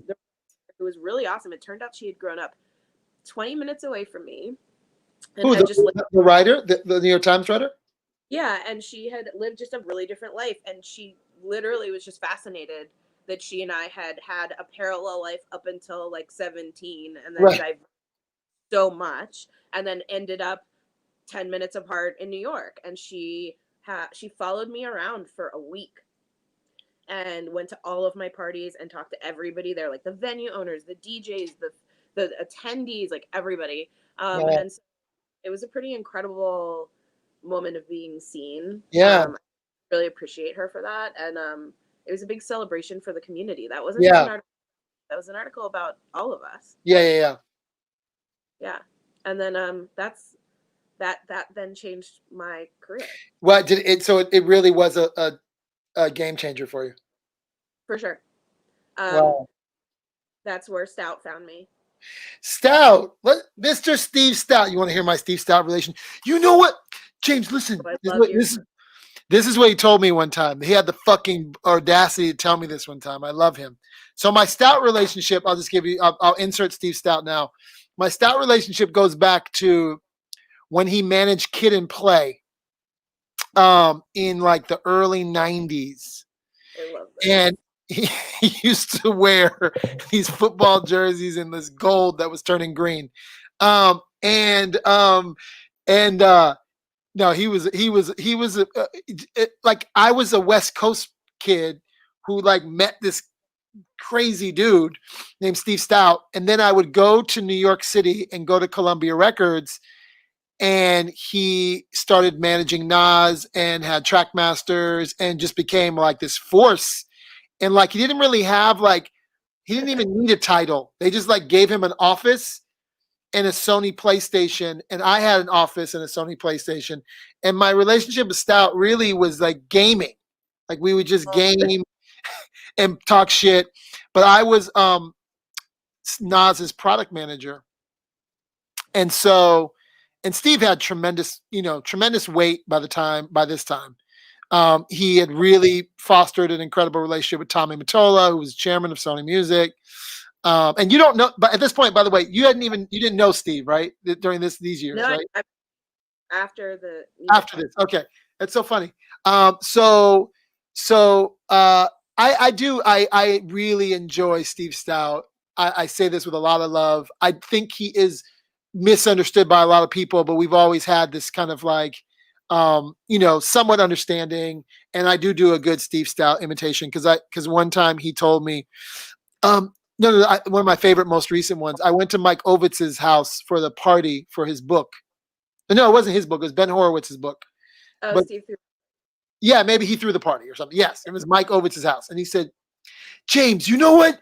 Speaker 2: it was really awesome. It turned out she had grown up 20 minutes away from me and
Speaker 1: Who,
Speaker 2: had just lived,
Speaker 1: the writer, the New York Times writer?
Speaker 2: yeah, and she had lived just a really different life. And she literally was just fascinated that she and I had a parallel life up until like 17 and then
Speaker 1: Right.
Speaker 2: diverged so much and then ended up 10 minutes apart in New York. And she followed me around for a week and went to all of my parties and talked to everybody there, like the venue owners, the DJs, the attendees, like everybody.
Speaker 1: Yeah.
Speaker 2: And so it was a pretty incredible moment of being seen.
Speaker 1: Yeah.
Speaker 2: I really appreciate her for that. And it was a big celebration for the community. That wasn't just an
Speaker 1: Yeah.
Speaker 2: article. That was an article about all of us.
Speaker 1: Yeah. Yeah. Yeah.
Speaker 2: Yeah. And then that then changed my career
Speaker 1: What did it? So it really was a game changer for you.
Speaker 2: for sure. Um,
Speaker 1: Wow.
Speaker 2: that's where Stout found me.
Speaker 1: Stout, Mr. Steve Stout. You want to hear my Steve Stout relation? You know what, James? Listen,
Speaker 2: I love you.
Speaker 1: This is what he told me one time. He had the fucking audacity to tell me this one time. I love him. So my Stout relationship, I'll just give you. I'll insert Steve Stout now. My Stout relationship goes back to when he managed Kid and Play, in like the early '90s,
Speaker 2: I love this.
Speaker 1: and he used to wear these football jerseys in this gold that was turning green. Um, and um, and No, like, I was a West Coast kid who like met this crazy dude named Steve Stout, and then I would go to New York City and go to Columbia Records, and he started managing Nas and had track masters and just became like this force. And like he didn't really have like he didn't even need a title. They just like gave him an office and a Sony PlayStation, and I had an office and a Sony PlayStation. And my relationship with Stout really was like gaming. Like we would just game and talk shit. But I was Nas's product manager. And so and Steve had tremendous weight by this time. He had really fostered an incredible relationship with Tommy Mottola, who was chairman of Sony Music. And you don't know, but at this point, by the way, you didn't know Steve, right? During these years,
Speaker 2: No,
Speaker 1: right?
Speaker 2: after the
Speaker 1: After this, okay, that's so funny. So I really enjoy Steve Stout. I say this with a lot of love. I think he is misunderstood by a lot of people, but we've always had this kind of like, somewhat understanding. And I do a good Steve Stout imitation because one time he told me, no, one of my favorite, most recent ones. I went to Mike Ovitz's house for the party for his book. No, it wasn't his book. It was Ben Horowitz's book. But
Speaker 2: Steve threw.
Speaker 1: yeah, maybe he threw the party or something. Yes, it was Mike Ovitz's house. And he said, James, you know what?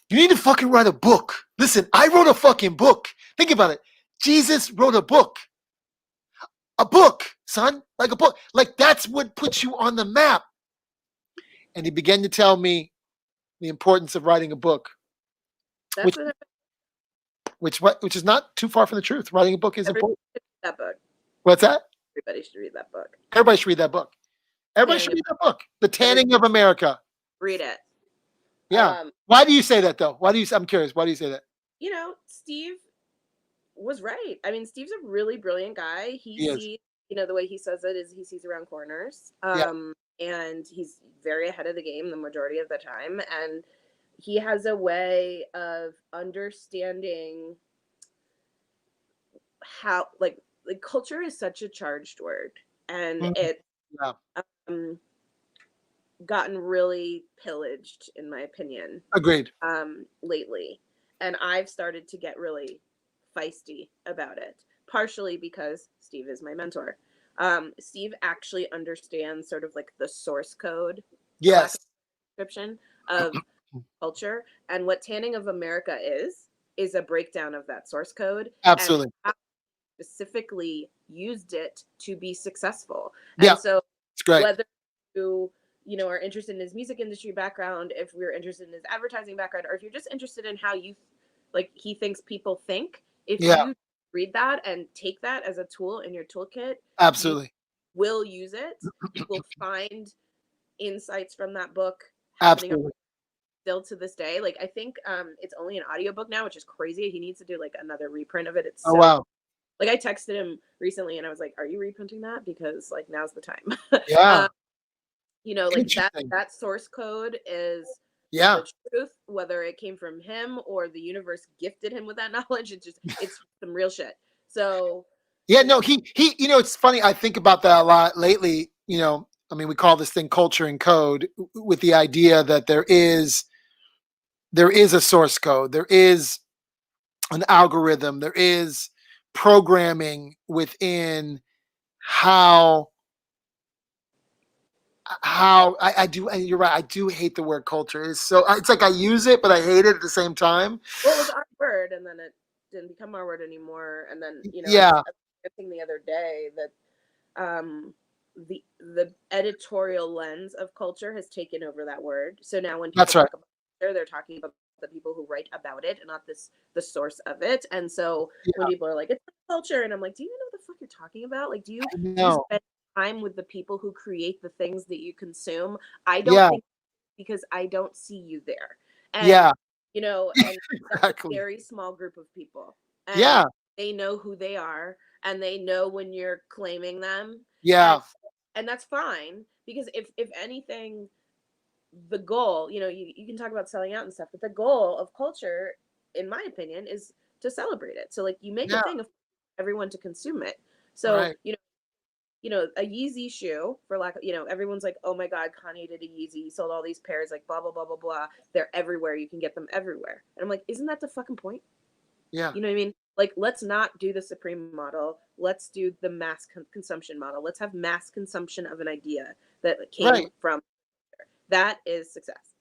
Speaker 1: You need to fucking write a book. Listen, I wrote a fucking book. Think about it. Jesus wrote a book. A book, son. Like a book. Like that's what puts you on the map. And he began to tell me the importance of writing a book.
Speaker 2: That's
Speaker 1: Which is not too far from the truth. Writing a book is
Speaker 2: everybody
Speaker 1: important.
Speaker 2: should read that book.
Speaker 1: What's that?
Speaker 2: Everybody should read that book.
Speaker 1: Everybody should read that book. Everybody should
Speaker 2: Tanning
Speaker 1: read that book. The Tanning of America.
Speaker 2: Read it.
Speaker 1: Yeah. Why do you say that though? I'm curious. Why do you say that?
Speaker 2: Steve was right. I mean, Steve's a really brilliant guy. He sees, the way he says it is he sees around corners. And he's very ahead of the game the majority of the time. And he has a way of understanding how like culture is such a charged word, and it gotten really pillaged, in my opinion.
Speaker 1: Agreed.
Speaker 2: Lately, and I've started to get really feisty about it, partially because Steve is my mentor. Steve actually understands sort of like the source code,
Speaker 1: yes,
Speaker 2: description of culture, and what Tanning of America is a breakdown of that source code.
Speaker 1: Absolutely.
Speaker 2: And specifically used it to be successful.
Speaker 1: Yeah,
Speaker 2: and so
Speaker 1: it's great.
Speaker 2: Whether you are interested in his music industry background, if we're interested in his advertising background, or if you're just interested in how he thinks people think, if you read that and take that as a tool in your toolkit, you
Speaker 1: Absolutely.
Speaker 2: will use it. You will find insights from that book happening
Speaker 1: Absolutely.
Speaker 2: still to this day. Like I think it's only an audiobook now, which is crazy. He needs to do like another reprint of it. It's
Speaker 1: Oh,
Speaker 2: so
Speaker 1: wow.
Speaker 2: like I texted him recently and I was like, "Are you reprinting that? Because like now's the time."
Speaker 1: Yeah.
Speaker 2: um, like that
Speaker 1: Interesting.
Speaker 2: that source code is
Speaker 1: Yeah.
Speaker 2: the truth, whether it came from him or the universe gifted him with that knowledge. It's some real shit. So,
Speaker 1: Yeah,
Speaker 2: you
Speaker 1: no,
Speaker 2: know,
Speaker 1: he it's funny, I think about that a lot lately, I mean, we call this thing culture and code with the idea that there is a source code, there is an algorithm, there is programming within how I do, and you're right, I do hate the word culture. It's like I use it, but I hate it at the same time.
Speaker 2: well, it was our word, and then it didn't become our word anymore. And then,
Speaker 1: Yeah,
Speaker 2: I was thinking the other day that the editorial lens of culture has taken over that word. So now when people
Speaker 1: that's right.
Speaker 2: talk about culture, they're talking about the people who write about it and not the source of it. And so when
Speaker 1: Yeah,
Speaker 2: people are like, it's culture, and I'm like, do you know what the fuck you're talking about? Like,
Speaker 1: I
Speaker 2: do you
Speaker 1: know.
Speaker 2: spend time with the people who create the things that you consume? I don't
Speaker 1: Yeah,
Speaker 2: think, because I don't see you there. And
Speaker 1: yeah,
Speaker 2: and that's a
Speaker 1: exactly.
Speaker 2: very small group of people. And
Speaker 1: Yeah,
Speaker 2: they know who they are, and they know when you're claiming them. And
Speaker 1: yeah,
Speaker 2: that's fine, because if anything, the goal, you can talk about selling out and stuff, but the goal of culture, in my opinion, is to celebrate it. So like you make a
Speaker 1: yeah,
Speaker 2: thing of everyone to consume it. So
Speaker 1: right.
Speaker 2: a Yeezy shoe, for lack of, everyone's like, oh my God, Kanye did a Yeezy, he sold all these pairs, like blah, blah, blah, blah, blah. They're everywhere. You can get them everywhere. And I'm like, isn't that the fucking point?
Speaker 1: Yeah,
Speaker 2: You know what I mean? Like, let's not do the Supreme model. Let's do the mass consumption model. Let's have mass consumption of an idea that came
Speaker 1: right.
Speaker 2: from that is success.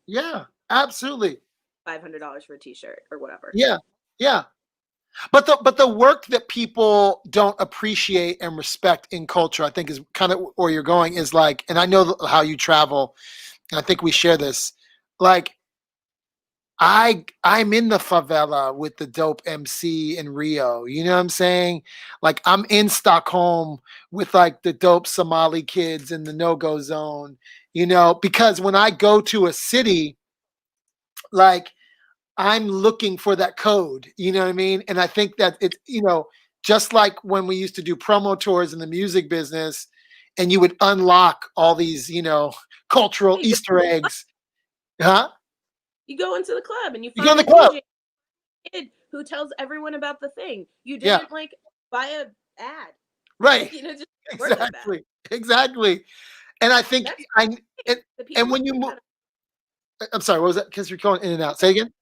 Speaker 1: Yeah, absolutely.
Speaker 2: $500 for a t-shirt or whatever.
Speaker 1: Yeah, yeah. But the work that people don't appreciate and respect in culture, I think, is kind of where you're going. Is like, and I know how you travel, and I think we share this. Like, I'm in the favela with the dope MC in Rio. You know what I'm saying? Like, I'm in Stockholm with like the dope Somali kids in the no-go zone. Because when I go to a city, like, I'm looking for that code. You know what I mean? And I think that just like when we used to do promo tours in the music business, and you would unlock all these, cultural
Speaker 2: You
Speaker 1: Easter eggs. Huh?
Speaker 2: go into the club and you
Speaker 1: You go in
Speaker 2: find
Speaker 1: the
Speaker 2: a
Speaker 1: club.
Speaker 2: DJ kid who tells everyone about the thing. You
Speaker 1: Yeah.
Speaker 2: didn't like buy a ad.
Speaker 1: Right.
Speaker 2: Just work like that.
Speaker 1: Exactly. Exactly. And I think
Speaker 2: That's
Speaker 1: and,
Speaker 2: the people
Speaker 1: and
Speaker 2: who
Speaker 1: when you
Speaker 2: do
Speaker 1: move,
Speaker 2: that
Speaker 1: I'm sorry, what was that? Because you're going in and out. Say again.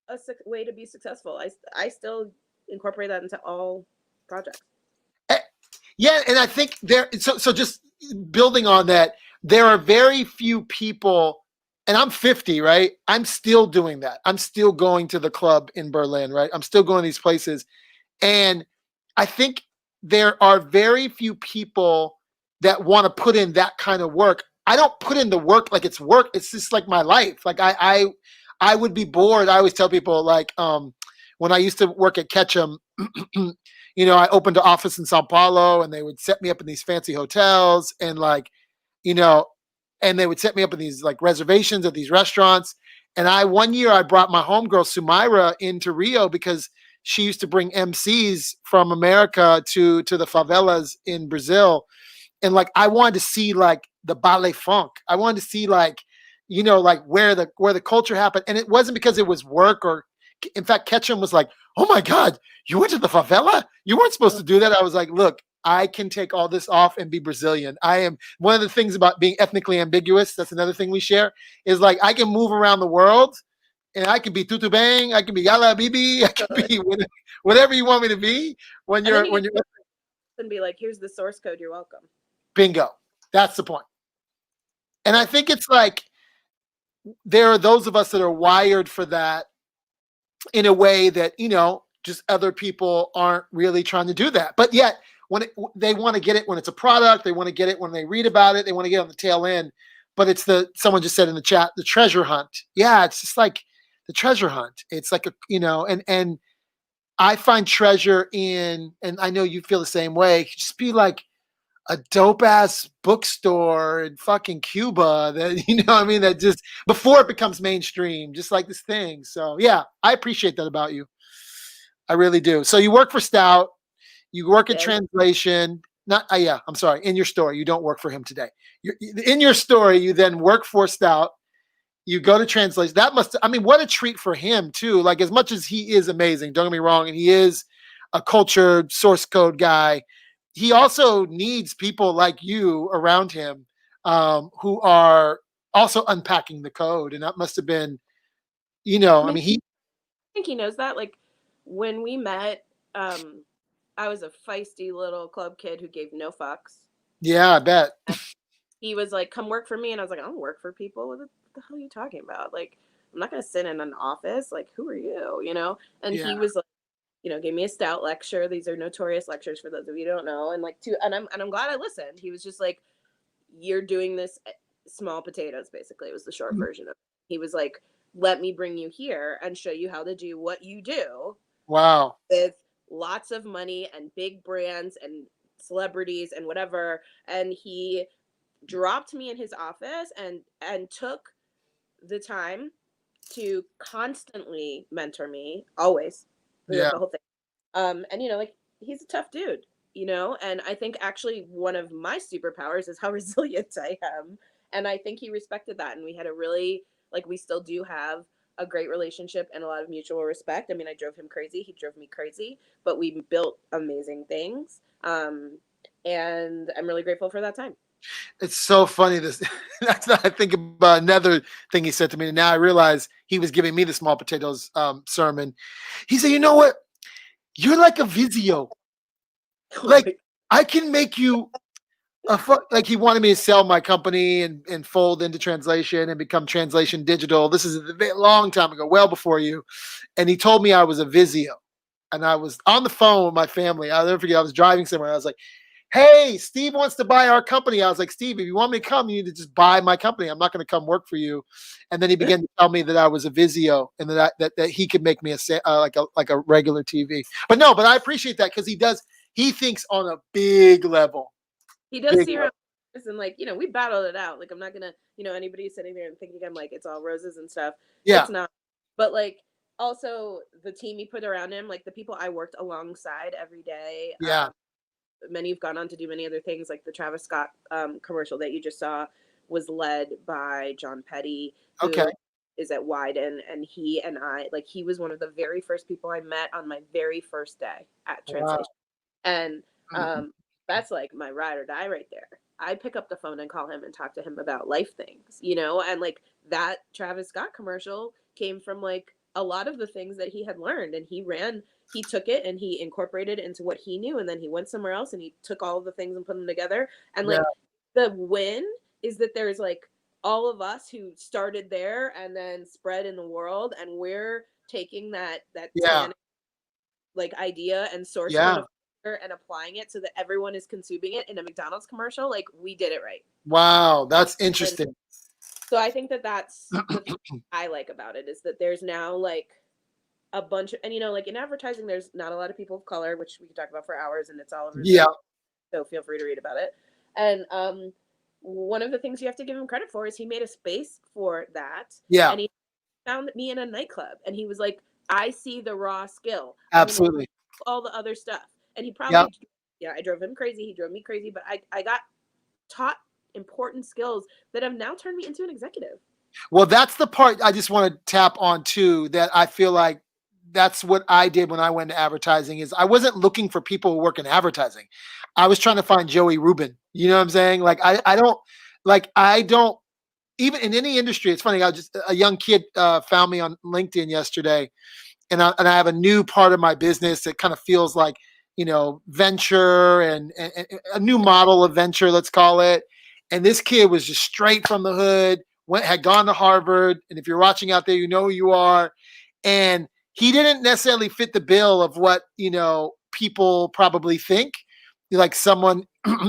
Speaker 2: are a way to be successful. I still incorporate that into all projects.
Speaker 1: Eh, Yeah, and I think so just building on that, there are very few people, and I'm 50, right? I'm still doing that. I'm still going to the club in Berlin, right? I'm still going to these places. And I think there are very few people that want to put in that kind of work. I don't put in the work like it's work. It's just like my life. Like I would be bored. I always tell people, like, when I used to work at Ketchum, I opened an office in Sao Paulo, and they would set me up in these fancy hotels, and like, you know, and they would set me up in these like reservations at these restaurants. And one year I brought my homegirl Sumaira into Rio because she used to bring MCs from America to the favelas in Brazil. And like, I wanted to see like the ballet funk. I wanted to see like, like where the culture happened. And it wasn't because it was work, or in fact, Ketchum was like, "Oh my God, you went to the favela? You weren't supposed to do that." I was like, "Look, I can take all this off and be Brazilian. I am one of the things about being ethnically ambiguous. That's another thing we share, is like I can move around the world, and I can be tutu bang, I can be yalla bibi, I can
Speaker 2: Totally.
Speaker 1: be whatever you want me to be when
Speaker 2: And then
Speaker 1: you're
Speaker 2: you
Speaker 1: when
Speaker 2: get
Speaker 1: you're
Speaker 2: and be like, here's the source code, you're welcome.
Speaker 1: bingo. That's the point. And I think it's like there are those of us that are wired for that in a way that just other people aren't really trying to do that. But yet, they want to get it when it's a product, they want to get it when they read about it, they want to get on the tail end. But it's someone just said in the chat, the treasure hunt. Yeah, it's just like the treasure hunt. It's like and I find treasure in, and I know you feel the same way, just be like a dope ass bookstore in fucking Cuba that, you know what I mean, that just before it becomes mainstream, just like this thing. So yeah, I appreciate that about you. I really do. So you work for Stout, you work in
Speaker 2: Yeah.
Speaker 1: translation. Not yeah, I'm sorry. In your story, you don't work for him today. In your story, you then work for Stout. You go to translation. That must, I mean, what a treat for him too. Like as much as he is amazing, don't get me wrong, and he is a cultured source code guy. He also needs people like you around him who are also unpacking the code, and that must have been, you know,
Speaker 2: I
Speaker 1: I
Speaker 2: mean,
Speaker 1: mean, he,
Speaker 2: I think he knows that. Like when we met, I was a feisty little club kid who gave no fucks.
Speaker 1: yeah, I bet,
Speaker 2: And he was like, "Come work for me," and I was like, "I don't work for people. What the hell are you talking about? Like, I'm not gonna sit in an office. Like, who are you? You know?" And
Speaker 1: yeah,
Speaker 2: he was like, gave me a Stout lecture. These are notorious lectures for those of you who don't know. And like, and I'm glad I listened. He was just like, "You're doing this small potatoes." Basically, it was the short version of it. He was like, "Let me bring you here and show you how to do what you do
Speaker 1: wow,
Speaker 2: with lots of money and big brands and celebrities and whatever." And he dropped me in his office and took the time to constantly mentor me, always, throughout
Speaker 1: yeah.
Speaker 2: the whole thing. And like, he's a tough dude, and I think actually one of my superpowers is how resilient I am. And I think he respected that. And we had a really, like, we still do have a great relationship and a lot of mutual respect. I mean, I drove him crazy, he drove me crazy, but we built amazing things. And I'm really grateful for that time.
Speaker 1: It's so funny. This that's not, I think about another thing he said to me, and now I realize he was giving me the small potatoes sermon. He said, "You know what? You're like a Vizio.
Speaker 2: Oh
Speaker 1: Like
Speaker 2: my
Speaker 1: I can make you like he wanted me to sell my company and fold into translation and become translation digital. This is a long time ago, well before you. And he told me I was a Vizio, and I was on the phone with my family. I'll never forget. I was driving somewhere. I was like, hey, Steve wants to buy our company. I was like, Steve, if you want me to come, you need to just buy my company. I'm not going to come work for you. And then he began to tell me that I was a Vizio and that he could make me like a regular TV. But no, but I appreciate that because he thinks on a big level.
Speaker 2: He does
Speaker 1: Big
Speaker 2: see
Speaker 1: level.
Speaker 2: around and like, we battled it out. Like, I'm not gonna, anybody sitting there and thinking I'm like it's all roses and stuff.
Speaker 1: Yeah,
Speaker 2: It's not. But like, also the team he put around him, like the people I worked alongside every day.
Speaker 1: yeah.
Speaker 2: Many have gone on to do many other things. Like the Travis Scott commercial that you just saw was led by John Petty,
Speaker 1: Okay.
Speaker 2: who is at Wyden, and he and I, like, he was one of the very first people I met on my very first day at
Speaker 1: Wow.
Speaker 2: translation. And that's like my ride or die right there. I pick up the phone and call him and talk to him about life things, and like that Travis Scott commercial came from like a lot of the things that he had learned, and he took it and he incorporated it into what he knew, and then he went somewhere else and he took all of the things and put them together. And
Speaker 1: Yeah,
Speaker 2: like the win is that there's like all of us who started there and then spread in the world, and we're taking that
Speaker 1: yeah,
Speaker 2: tan like idea and sourcing it
Speaker 1: yeah.
Speaker 2: and applying it so that everyone is consuming it in a McDonald's commercial. Like, we did it right.
Speaker 1: Wow, that's
Speaker 2: And
Speaker 1: interesting.
Speaker 2: so I think that that's the thing I like about it, is that there's now like a bunch of, and like in advertising, there's not a lot of people of color, which we could talk about for hours, and it's all over
Speaker 1: Yeah,
Speaker 2: the, so feel free to read about it. And one of the things you have to give him credit for is he made a space for that,
Speaker 1: yeah,
Speaker 2: and he found me in a nightclub, and he was like, I see the raw skill. I'm gonna
Speaker 1: absolutely.
Speaker 2: all the other stuff. And he
Speaker 1: Yeah.
Speaker 2: probably, I drove him crazy. He drove me crazy, but I got taught important skills that have now turned me into an executive.
Speaker 1: Well, that's the part I just want to tap on too, that I feel like that's what I did when I went to advertising is I wasn't looking for people who work in advertising. I was trying to find Joey Rubin. You know what I'm saying? Like I don't even in any industry. It's funny. A young kid found me on LinkedIn yesterday, and I have a new part of my business that kind of feels like venture and a new model of venture, let's call it. And this kid was just straight from the hood, had gone to Harvard, and if you're watching out there, you know who you are. And he didn't necessarily fit the bill of what people probably think like someone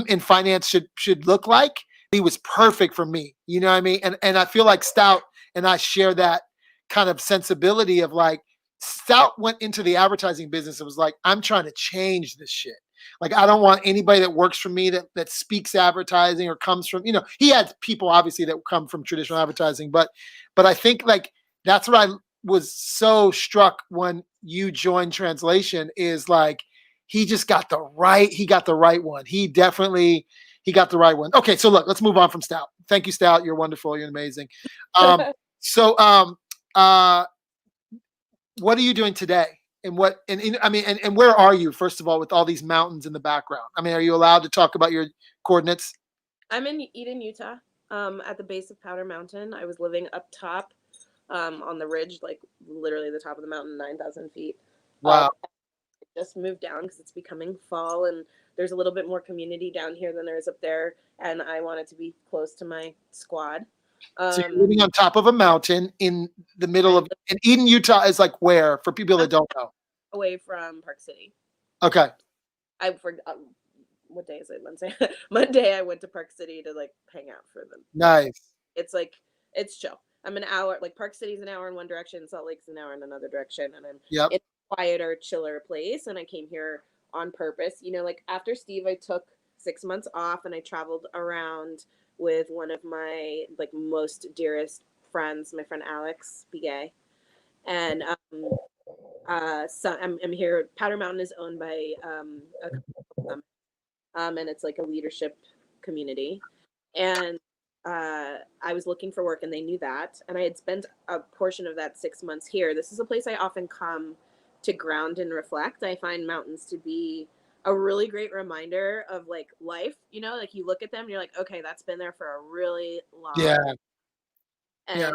Speaker 1: in finance should look like. He was perfect for me, you know what I mean? And I feel like Stout and I share that kind of sensibility of like Stout went into the advertising business and was like, I'm trying to change this shit. Like, I don't want anybody that works for me that speaks advertising or comes from, he had people obviously that come from traditional advertising, but I think like that's what I was so struck when you joined Translation is like he got the right one. He got the right one. Okay, so look, let's move on from Stout. Thank you, Stout. You're wonderful. You're amazing. So what are you doing today? And where are you, first of all, with all these mountains in the background? I mean, are you allowed to talk about your coordinates?
Speaker 2: I'm in Eden, Utah, at the base of Powder Mountain. I was living up top, on the ridge, like literally the top of the mountain, 9,000 feet
Speaker 1: Wow.
Speaker 2: up. I just moved down because it's becoming fall and there's a little bit more community down here than there is up there. And I wanted to be close to my squad.
Speaker 1: So you're living on top of a mountain in the middle of, and Eden, Utah is like where, for people that don't know?
Speaker 2: Away from Park City.
Speaker 1: Okay.
Speaker 2: What day is it? Wednesday. Monday I went to Park City to like hang out for them.
Speaker 1: Nice.
Speaker 2: It's chill. I'm an hour, like Park City's an hour in one direction, Salt Lake's an hour in another direction, and I'm
Speaker 1: Yep.
Speaker 2: in a quieter, chiller place. And I came here on purpose. Like after Steve, I took 6 months off and I traveled around with one of my like most dearest friends, my friend Alex Bigay. And so I'm here. Powder Mountain is owned by a company, and it's like a leadership community. And I was looking for work, and they knew that. And I had spent a portion of that 6 months here. This is a place I often come to ground and reflect. I find mountains to be a really great reminder of like life. Like you look at them, and you're like, okay, that's been there for a really long
Speaker 1: Yeah.
Speaker 2: time. And
Speaker 1: Yeah.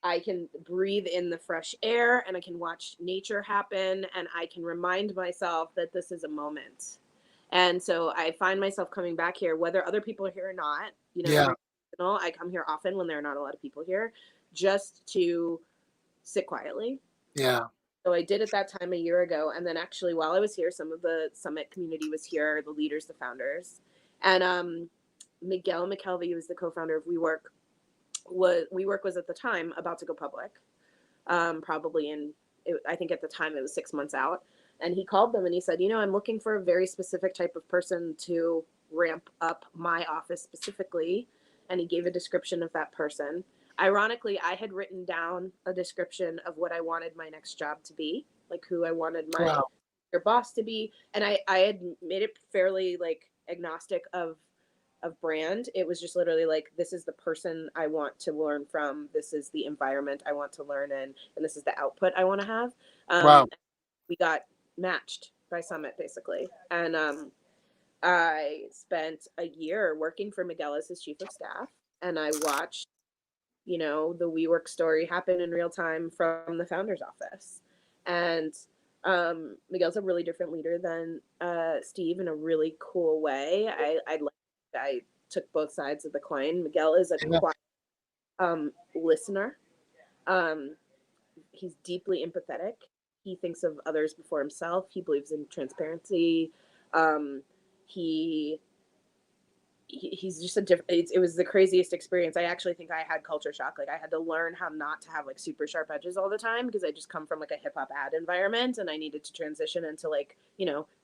Speaker 2: I can breathe in the fresh air, and I can watch nature happen, and I can remind myself that this is a moment. And so I find myself coming back here, whether other people are here or not.
Speaker 1: Yeah.
Speaker 2: I come here often when there are not a lot of people here, just to sit quietly.
Speaker 1: Yeah.
Speaker 2: So I did at that time a year ago. And then actually while I was here, some of the summit community was here, the leaders, the founders. And Miguel McKelvey, who was the co-founder of WeWork, was at the time about to go public. I think at the time it was 6 months out. And he called them and he said, I'm looking for a very specific type of person to ramp up my office specifically. And he gave a description of that person. Ironically, I had written down a description of what I wanted my next job to be, like who I wanted my your boss to be. And I had made it fairly like agnostic of brand. It was just literally like, this is the person I want to learn from. This is the environment I want to learn in. And this is the output I want to have.
Speaker 1: Wow.
Speaker 2: We got matched by Summit basically. And I spent a year working for Miguel as his chief of staff. And I watched, the WeWork story happen in real time from the founder's office. And Miguel's a really different leader than Steve in a really cool way. I took both sides of the coin. Miguel is a quiet listener. He's deeply empathetic. He thinks of others before himself. He believes in transparency. He's just a different. It was the craziest experience. I actually think I had culture shock. Like I had to learn how not to have like super sharp edges all the time because I just come from like a hip hop ad environment and I needed to transition into like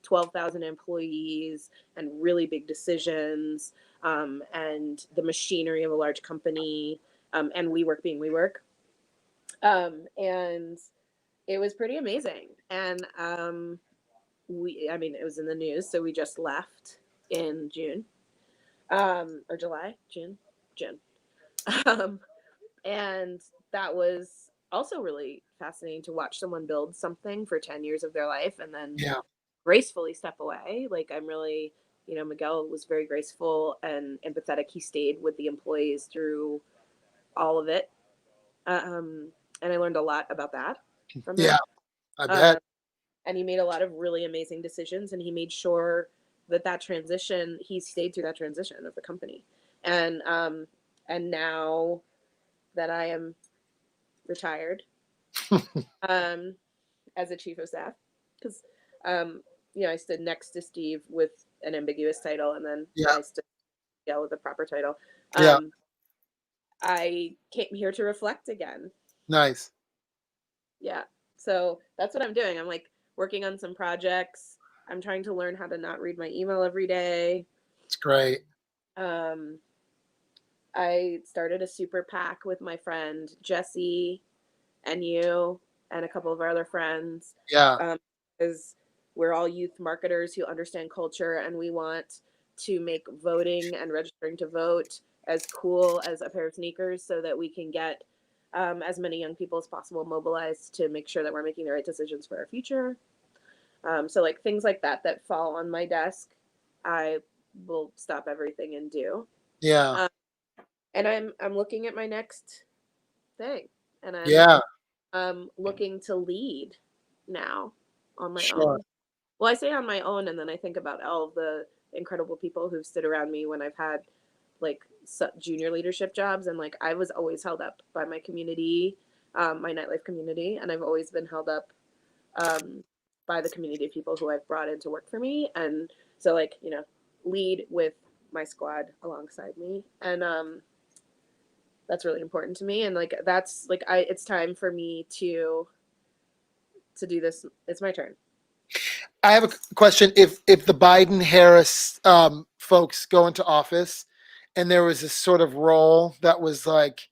Speaker 2: 12,000 employees and really big decisions, and the machinery of a large company, and WeWork being WeWork, and it was pretty amazing. And it was in the news, so we just left in June. Or July, June. And that was also really fascinating to watch someone build something for 10 years of their life and then gracefully step away. Like I'm really, Miguel was very graceful and empathetic. He stayed with the employees through all of it. And I learned a lot about that from him.
Speaker 1: Yeah, I bet.
Speaker 2: And he made a lot of really amazing decisions and he made sure that transition, he stayed through that transition of the company. And now that I am retired, as a chief of staff, because, I stood next to Steve with an ambiguous title and then I stood with a proper title. I came here to reflect again.
Speaker 1: Nice.
Speaker 2: Yeah. So that's what I'm doing. I'm like working on some projects. I'm trying to learn how to not read my email every day.
Speaker 1: It's great.
Speaker 2: Um, I started a super PAC with my friend Jesse and you and a couple of our other friends,
Speaker 1: Yeah.
Speaker 2: because we're all youth marketers who understand culture, and we want to make voting and registering to vote as cool as a pair of sneakers, so that we can get as many young people as possible mobilized to make sure that we're making the right decisions for our future. So like things like that that fall on my desk, I will stop everything and do.
Speaker 1: Yeah.
Speaker 2: Um, and I'm looking at my next thing, and I'm
Speaker 1: Yeah.
Speaker 2: looking to lead now on my
Speaker 1: Sure.
Speaker 2: own. Well, I say on my own, and then I think about all of the incredible people who've stood around me when I've had like junior leadership jobs, and like I was always held up by my community, my nightlife community, and I've always been held up um, by the community of people who I've brought in to work for me, and so like lead with my squad alongside me, and that's really important to me, and like that's like it's time for me to do this. It's my turn.
Speaker 1: I have a question. If the Biden Harris folks go into office, and there was this sort of role that was like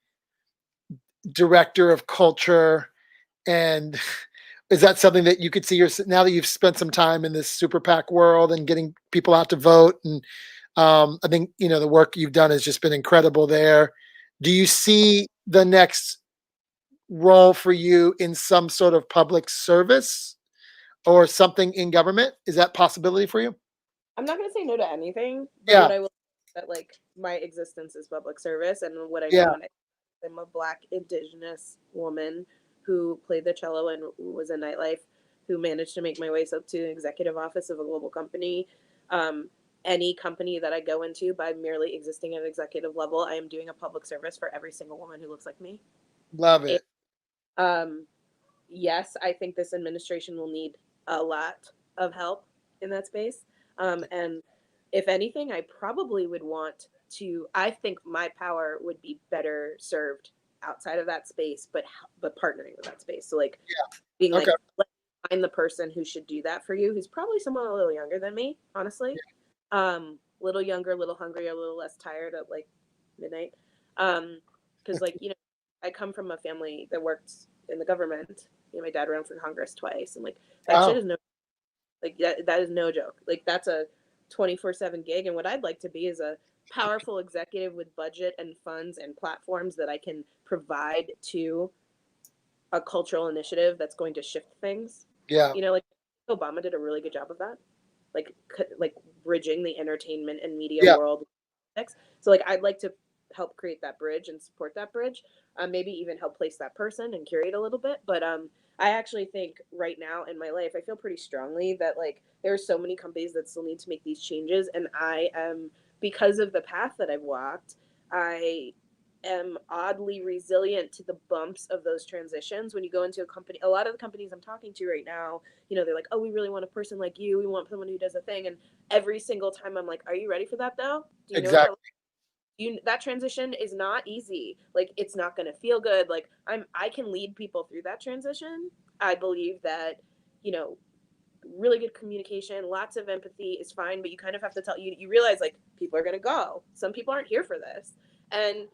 Speaker 1: director of culture, and is that something that you could see now that you've spent some time in this super PAC world and getting people out to vote? And I think the work you've done has just been incredible there. Do you see the next role for you in some sort of public service or something in government? Is that possibility for you?
Speaker 2: I'm not going to say no to anything, but
Speaker 1: Yeah.
Speaker 2: what I will that like my existence is public service, and what I
Speaker 1: Yeah.
Speaker 2: mean when I'm a Black Indigenous woman who played the cello and was in nightlife, who managed to make my way up to the executive office of a global company. Um, any company that I go into, by merely existing at executive level, I am doing a public service for every single woman who looks like me.
Speaker 1: Love
Speaker 2: And,
Speaker 1: it.
Speaker 2: um, yes, I think this administration will need a lot of help in that space. And if anything, I probably would want to. I think my power would be better served outside of that space, but partnering with that space. So like being
Speaker 1: Okay.
Speaker 2: like, let's find the person who should do that for you, who's probably someone a little younger than me, honestly. Little younger, a little hungrier, a little less tired at like midnight. Because like I come from a family that worked in the government. My dad ran for Congress twice, and like that shit
Speaker 1: Wow.
Speaker 2: is no like that is no joke. Like that's a 24/7 gig, and what I'd like to be is a powerful executive with budget and funds and platforms that I can provide to a cultural initiative that's going to shift things.
Speaker 1: Yeah.
Speaker 2: Like Obama did a really good job of that, like bridging the entertainment and media
Speaker 1: Yeah.
Speaker 2: world. So like I'd like to help create that bridge and support that bridge, maybe even help place that person and curate a little bit. But I actually think right now in my life, I feel pretty strongly that like there are so many companies that still need to make these changes, and I am, because of the path that I've walked, I am oddly resilient to the bumps of those transitions. When you go into a company, a lot of the companies I'm talking to right now, they're like, oh, we really want a person like you, we want someone who does a thing, and every single time I'm like, are you ready for that though? Do you know what that
Speaker 1: Exactly.
Speaker 2: that transition is not easy. Like it's not going to feel good. Like I can lead people through that transition. I believe that you know really good communication, lots of empathy is fine, but you kind of have to you realize like people are going to go. Some people aren't here for this, and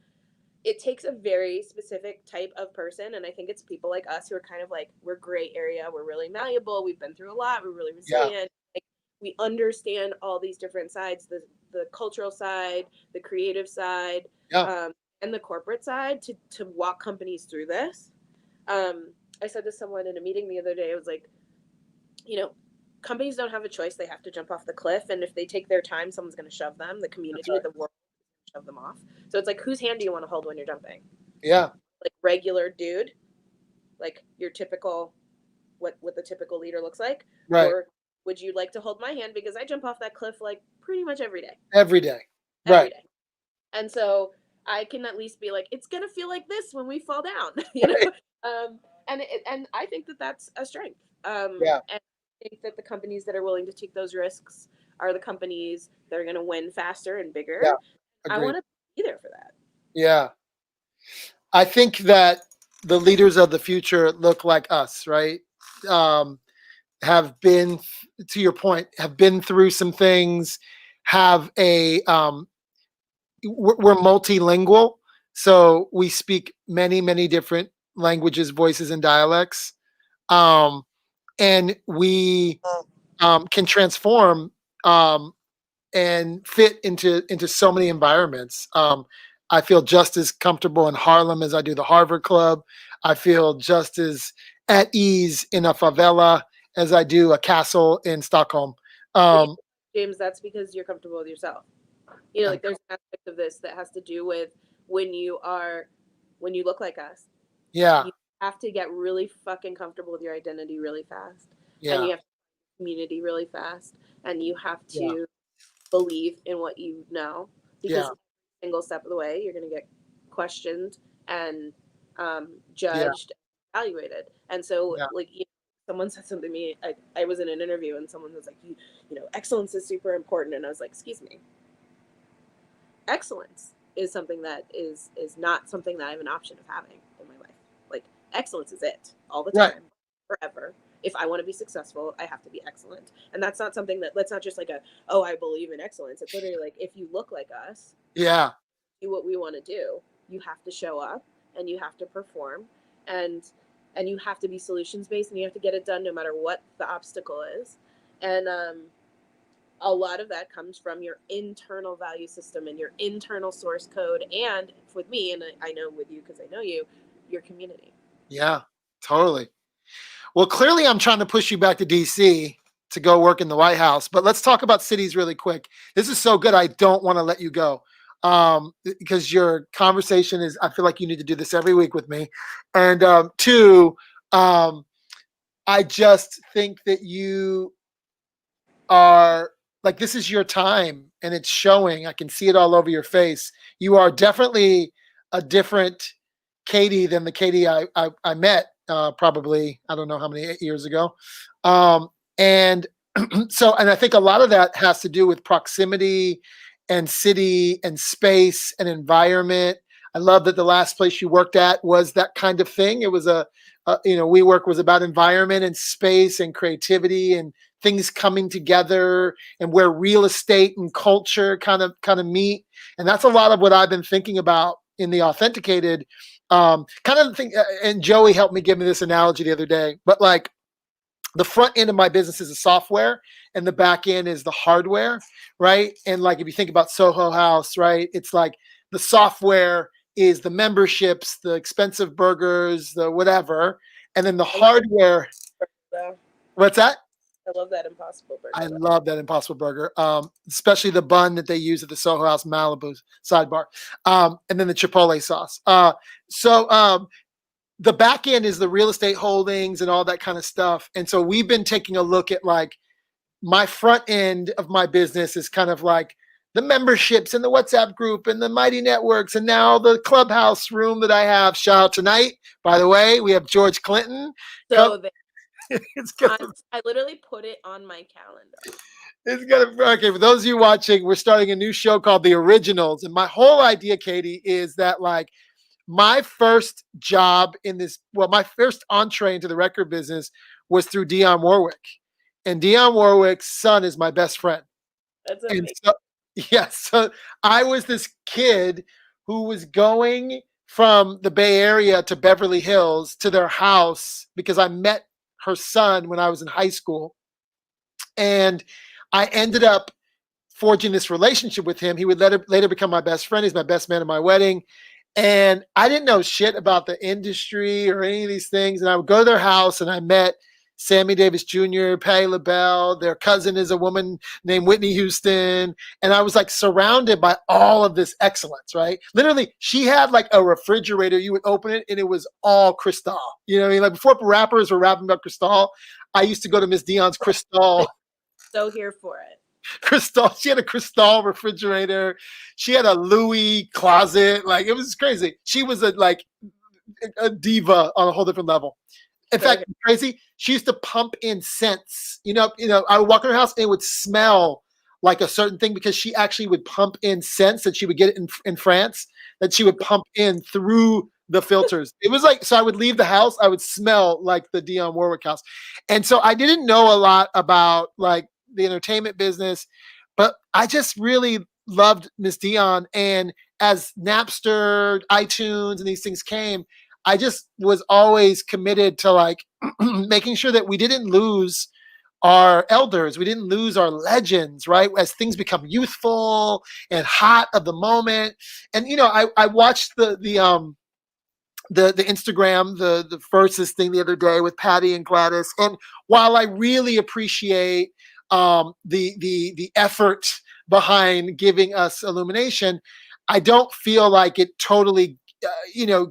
Speaker 2: it takes a very specific type of person, and I think it's people like us who are kind of like, we're gray area, we're really malleable, we've been through a lot, we're really
Speaker 1: Yeah.
Speaker 2: resilient, like, we understand all these different sides, the cultural side, the creative side,
Speaker 1: Yeah.
Speaker 2: um, and the corporate side, to walk companies through this. I said to someone in a meeting the other day, I was like, you know companies don't have a choice, they have to jump off the cliff, and if they take their time, someone's going to shove them, the
Speaker 1: That's
Speaker 2: community,
Speaker 1: right.
Speaker 2: the world, shove them off. So it's like, whose hand do you want to hold when you're jumping?
Speaker 1: Yeah.
Speaker 2: Like regular dude, like your typical, what the typical leader looks like,
Speaker 1: Right.
Speaker 2: or would you like to hold my hand, because I jump off that cliff like pretty much every day,
Speaker 1: Every day.
Speaker 2: every
Speaker 1: Right.
Speaker 2: day, and so I can at least be like, it's gonna feel like this when we fall down,
Speaker 1: Right.
Speaker 2: and I think that that's a strength,
Speaker 1: Yeah.
Speaker 2: and I think that the companies that are willing to take those risks are the companies that are going to win faster and
Speaker 1: Yeah.
Speaker 2: bigger. I
Speaker 1: Agreed.
Speaker 2: want to be there for that.
Speaker 1: Yeah. I think that the leaders of the future look like us, right? Um, have been, to your point, have been through some things, have a we're multilingual, so we speak many different languages, voices, and dialects, um, and we can transform and fit into so many environments. I feel just as comfortable in Harlem as I do the Harvard Club. I feel just as at ease in a favela as I do a castle in Stockholm.
Speaker 2: But
Speaker 1: Um,
Speaker 2: James, that's because you're comfortable with yourself. You know, like there's an aspect of this that has to do with when you are when you look like us,
Speaker 1: yeah,
Speaker 2: you have to get really fucking comfortable with your identity really fast. And
Speaker 1: yeah,
Speaker 2: you have to community really fast. And you have
Speaker 1: yeah,
Speaker 2: to believe in what you know. Because
Speaker 1: yeah,
Speaker 2: every single step of the way you're gonna get questioned and
Speaker 1: yeah,
Speaker 2: judged, evaluated. And so
Speaker 1: yeah,
Speaker 2: like someone said something to me, I was in an interview and someone was like, you know, excellence is super important. And I was like, excuse me, excellence is something that is not something that I have an option of having in my life. Like excellence is it all the
Speaker 1: right,
Speaker 2: time, forever. If I want to be successful, I have to be excellent. And that's not something that's not just like a, oh, I believe in excellence. It's literally like if you look like us,
Speaker 1: yeah,
Speaker 2: do what we want to do, you have to show up and you have to perform and you have to be solutions based and you have to get it done no matter what the obstacle is. And a lot of that comes from your internal value system and your internal source code. And with me, and I know with you because I know you, your community.
Speaker 1: yeah, totally. Well, clearly, I'm trying to push you back to DC to go work in the White House. But let's talk about cities really quick. This is so good. I don't want to let you go because your conversation is. I feel like you need to do this every week with me. And two, um, I just think that you are like this is your time, and it's showing. I can see it all over your face. You are definitely a different Katie than the Katie I met probably I don't know how many 8 years ago, and and I think a lot of that has to do with proximity and city and space and environment. I love that the last place you worked at was that kind of thing. It was WeWork was about environment and space and creativity and things coming together and where real estate and culture kind of meet. And that's a lot of what I've been thinking about in the authenticated kind of thing. And Joey helped me give me this analogy the other day, but like the front end of my business is the software and the back end is the hardware, right? And like if you think about Soho House, right, it's like the software is the memberships, the expensive burgers, the whatever, and then the
Speaker 2: I love
Speaker 1: hardware.
Speaker 2: that though.
Speaker 1: What's that?
Speaker 2: I love that Impossible Burger
Speaker 1: I
Speaker 2: though.
Speaker 1: love that Impossible Burger, especially the bun that they use at the Soho House Malibu sidebar, and then the Chipotle sauce. So the back end is the real estate holdings and all that kind of stuff. And so we've been taking a look at like my front end of my business is kind of like the memberships and the WhatsApp group and the Mighty Networks and now the clubhouse room that I have. Shout out tonight, by the way, we have George Clinton. Come,
Speaker 2: So
Speaker 1: it's gonna,
Speaker 2: I literally put it on my calendar.
Speaker 1: it's gonna. Okay, for those of you watching, we're starting a new show called The Originals, and my whole idea, Katie, is that like my first job in this, well, my first entree into the record business was through Dionne Warwick. And Dionne Warwick's son is my best friend.
Speaker 2: That's
Speaker 1: And
Speaker 2: amazing.
Speaker 1: so, yeah, so I was this kid who was going from the Bay Area to Beverly Hills to their house because I met her son when I was in high school. And I ended up forging this relationship with him. He would later become my best friend. He's my best man at my wedding. And I didn't know shit about the industry or any of these things. And I would go to their house and I met Sammy Davis Jr., Patti LaBelle. Their cousin is a woman named Whitney Houston. And I was like surrounded by all of this excellence, right? Literally, she had like a refrigerator. You would open it and it was all Cristal. You know what I mean? Like before rappers were rapping about Cristal, I used to go to Miss Dionne's Cristal.
Speaker 2: So here for it.
Speaker 1: Cristal. She had a Cristal refrigerator. She had a Louis closet. Like it was crazy. She was a diva on a whole different level. In
Speaker 2: So
Speaker 1: fact, crazy. She used to pump in scents. I would walk in her house and it would smell like a certain thing because she actually would pump in scents that she would get in France that she would pump in through the filters. It was like, so I would leave the house, I would smell like the Dionne Warwick house. And so I didn't know a lot about like the entertainment business, but I just really loved Miss Dionne. And as Napster, iTunes, and these things came, I just was always committed to like making sure that we didn't lose our elders, we didn't lose our legends, right? As things become youthful and hot of the moment. And I watched the Instagram, the versus thing the other day with Patty and Gladys. And while I really appreciate the effort behind giving us illumination, I don't feel like it totally,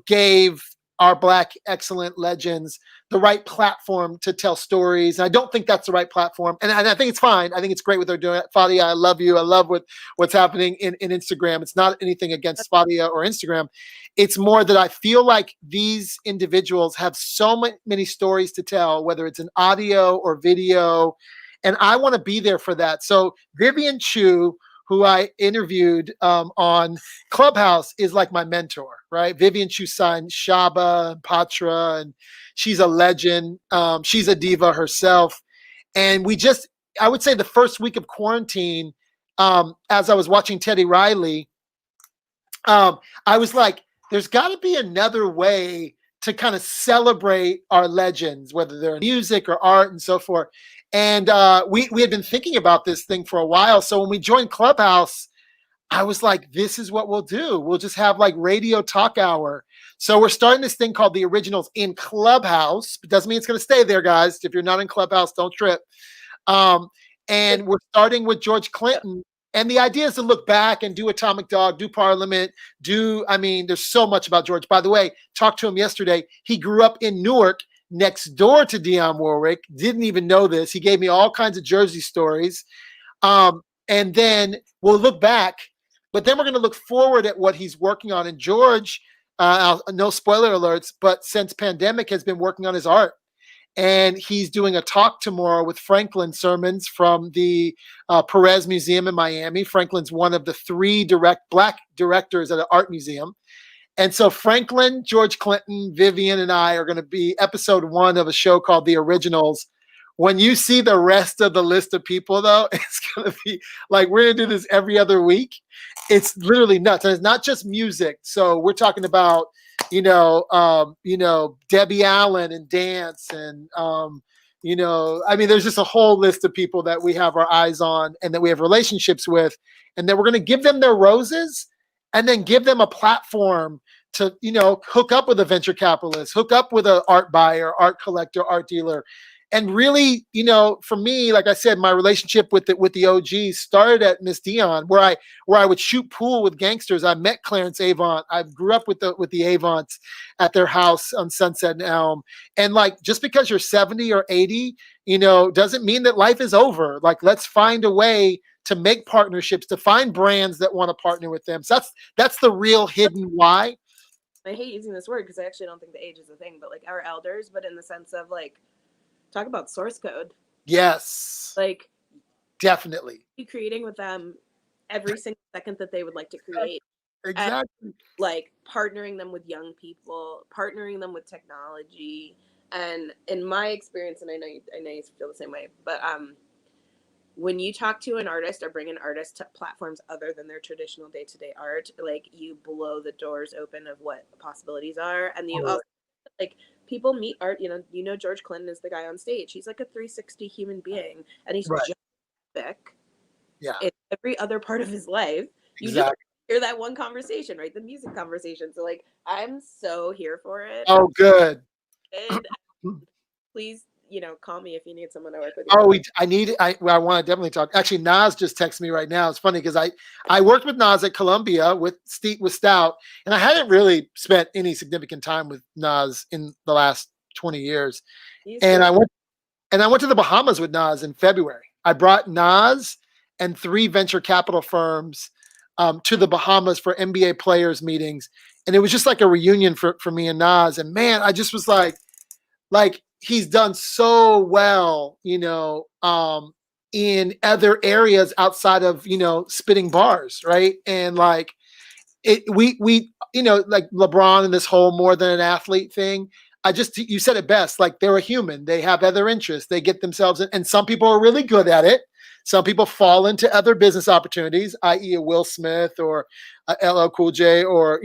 Speaker 1: gave our Black excellent legends the right platform to tell stories. And I don't think that's the right platform. And I think it's fine. I think it's great what they're doing. Fadia, I love you. I love what's happening in Instagram. It's not anything against Fadia or Instagram. It's more that I feel like these individuals have so many stories to tell, whether it's an audio or video. And I want to be there for that. So Vivian Chu, who I interviewed on Clubhouse, is like my mentor, right? Vivian Chu signed Shaba and Patra, and she's a legend. She's a diva herself. And I would say the first week of quarantine, as I was watching Teddy Riley, I was like, there's got to be another way to kind of celebrate our legends, whether they're in music or art and so forth. And we had been thinking about this thing for a while. So when we joined Clubhouse, I was like, this is what we'll do. We'll just have like radio talk hour. So we're starting this thing called The Originals in Clubhouse. It doesn't mean it's going to stay there, guys. If you're not in Clubhouse, don't trip. And we're starting with George Clinton. And the idea is to look back and do Atomic Dog, do Parliament, there's so much about George. By the way, talked to him yesterday. He grew up in Newark, next door to Dionne Warwick. Didn't even know this. He gave me all kinds of Jersey stories. And then we'll look back, but then we're going to look forward at what he's working on. And George, no spoiler alerts, but since pandemic has been working on his art. And he's doing a talk tomorrow with Franklin Sermons from the Perez Museum in Miami. Franklin's one of the 3 Black directors at an art museum. And so Franklin, George Clinton, Vivian, and I are going to be episode 1 of a show called The Originals. When you see the rest of the list of people, though, it's going to be like, we're going to do this every other week. It's literally nuts. And it's not just music. So we're talking about, Debbie Allen and dance. And, there's just a whole list of people that we have our eyes on and that we have relationships with. And then we're going to give them their roses and then give them a platform to, hook up with a venture capitalist, hook up with an art buyer, art collector, art dealer. And really, for me, like I said, my relationship with the OGs started at Miss Dionne, where I would shoot pool with gangsters. I met Clarence Avant. I grew up with the Avants at their house on Sunset and Elm. And like, just because you're 70 or 80, doesn't mean that life is over. Like, let's find a way to make partnerships, to find brands that want to partner with them. So that's the real hidden why.
Speaker 2: I hate using this word because I actually don't think the age is a thing, but like our elders, but in the sense of like, talk about source code.
Speaker 1: Yes.
Speaker 2: Like,
Speaker 1: definitely.
Speaker 2: Be creating with them every single second that they would like to create.
Speaker 1: Exactly.
Speaker 2: And, like, partnering them with young people, partnering them with technology. And in my experience, and I know you feel the same way, but when you talk to an artist or bring an artist to platforms other than their traditional day-to-day art, like, you blow the doors open of what possibilities are. And you also, like, people meet art, George Clinton is the guy on stage. He's like a 360 human being, and he's just epic.
Speaker 1: Yeah.
Speaker 2: In every other part of his life. You
Speaker 1: exactly.
Speaker 2: just hear that one conversation, right? The music conversation. So like, I'm so here for it.
Speaker 1: Oh, good.
Speaker 2: And please, call me if you need someone to work with.
Speaker 1: Oh, I want to definitely talk. Actually, Nas just texted me right now. It's funny because I worked with Nas at Columbia with Stout, and I hadn't really spent any significant time with Nas in the last 20 years. And I went to the Bahamas with Nas in February. I brought Nas and 3 venture capital firms to the Bahamas for NBA players meetings, and it was just like a reunion for me and Nas. And man, I just was like he's done so well, in other areas outside of, spitting bars, right? And like, we like LeBron and this whole more than an athlete thing. You said it best. Like, they're a human. They have other interests. They get themselves in, and some people are really good at it. Some people fall into other business opportunities, i.e., a Will Smith or a LL Cool J, or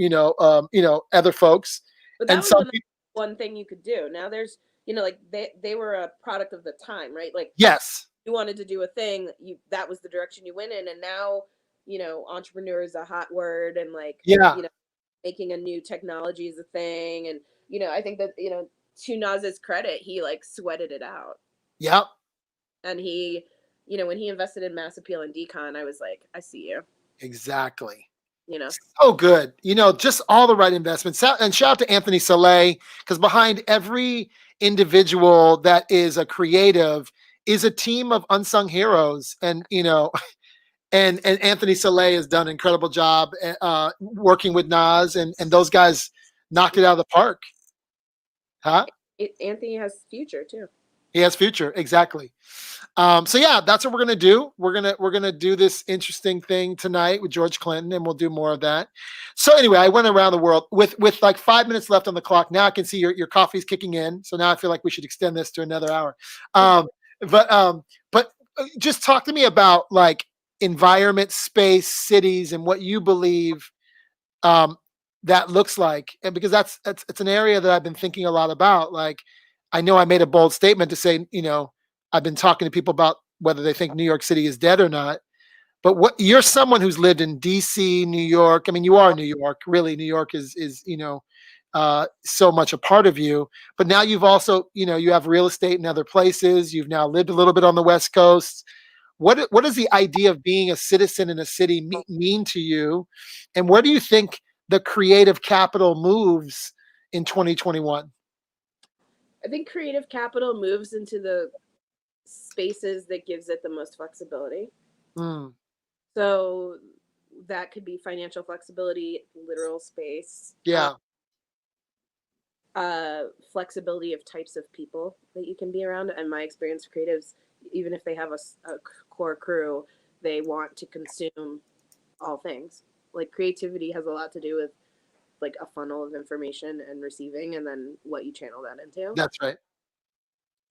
Speaker 1: other folks.
Speaker 2: But that
Speaker 1: And
Speaker 2: was
Speaker 1: some
Speaker 2: the
Speaker 1: people,
Speaker 2: one thing you could do. Now there's, like they were a product of the time, right? Like
Speaker 1: yes,
Speaker 2: you wanted to do a thing, that was the direction you went in, and now, entrepreneur is a hot word, and like,
Speaker 1: yeah,
Speaker 2: making a new technology is a thing, and I think that to Nas's credit, he like sweated it out,
Speaker 1: yep,
Speaker 2: and he, when he invested in Mass Appeal and Decon, I was like, I see you,
Speaker 1: exactly.
Speaker 2: you know.
Speaker 1: So good. Just all the right investments. And shout out to Anthony Soleil, because behind every individual that is a creative is a team of unsung heroes. And, and Anthony Soleil has done an incredible job working with Nas, and those guys knocked it out of the park. Huh?
Speaker 2: Anthony has future too.
Speaker 1: He has future. Exactly. So yeah, that's what we're gonna do. We're gonna do this interesting thing tonight with George Clinton, and we'll do more of that. So anyway, I went around the world with like 5 minutes left on the clock. Now I can see your coffee's kicking in. So now I feel like we should extend this to another hour. But just talk to me about like environment, space, cities, and what you believe um, that looks like. And because that's it's an area that I've been thinking a lot about. Like, I know I made a bold statement to say, I've been talking to people about whether they think New York City is dead or not. But what you're someone who's lived in DC, New York. I mean, you are New York. Really, New York is so much a part of you. But now you've also, you have real estate in other places. You've now lived a little bit on the West Coast. What does the idea of being a citizen in a city mean to you, and where do you think the creative capital moves in 2021?
Speaker 2: I think creative capital moves into the spaces that gives it the most flexibility.
Speaker 1: Mm,
Speaker 2: So that could be financial flexibility, literal space,
Speaker 1: yeah,
Speaker 2: flexibility of types of people that you can be around. And my experience with creatives, even if they have a core crew, they want to consume all things. Like creativity has a lot to do with like a funnel of information and receiving, and then what you channel that into.
Speaker 1: that's right.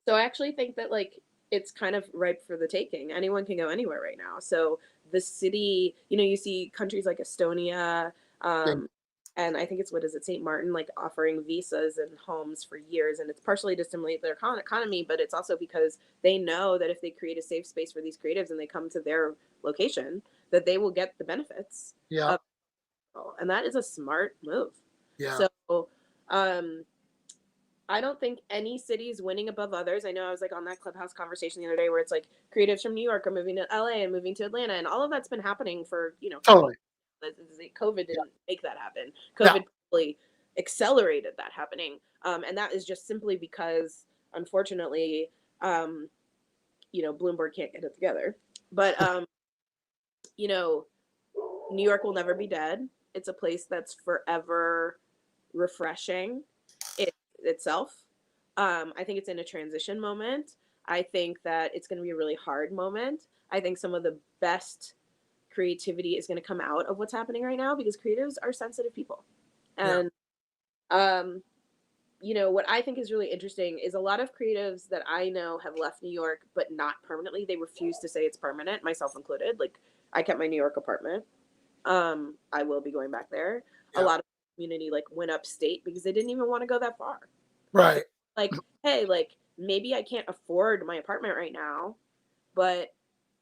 Speaker 2: So I actually think that like it's kind of ripe for the taking. Anyone can go anywhere right now. So the city, you see countries like Estonia,
Speaker 1: Yeah,
Speaker 2: um, and I think it's what is it, St. Martin, like offering visas and homes for years, and it's partially to stimulate their economy, but it's also because they know that if they create a safe space for these creatives and they come to their location, that they will get the benefits
Speaker 1: yeah,
Speaker 2: of it, and that is a smart move.
Speaker 1: yeah.
Speaker 2: So um, I don't think any city is winning above others. I know I was like on that Clubhouse conversation the other day where it's like creatives from New York are moving to LA and moving to Atlanta, and all of that's been happening for 20.
Speaker 1: Totally.
Speaker 2: COVID
Speaker 1: Yeah.
Speaker 2: didn't make that happen.
Speaker 1: No.
Speaker 2: COVID probably accelerated that happening, and that is just simply because, unfortunately, Bloomberg can't get it together. But you know, New York will never be dead. It's a place that's forever refreshing itself. I think it's in a transition moment. I think that it's going to be a really hard moment. I think some of the best creativity is going to come out of what's happening right now because creatives are sensitive people.
Speaker 1: Yeah.
Speaker 2: And, what I think is really interesting is a lot of creatives that I know have left New York, but not permanently. They refuse to say it's permanent, myself included. Like, I kept my New York apartment. I will be going back there. A
Speaker 1: Yeah.
Speaker 2: lot of community like went upstate because they didn't even want to go that far.
Speaker 1: Right.
Speaker 2: Like, hey, like maybe I can't afford my apartment right now, but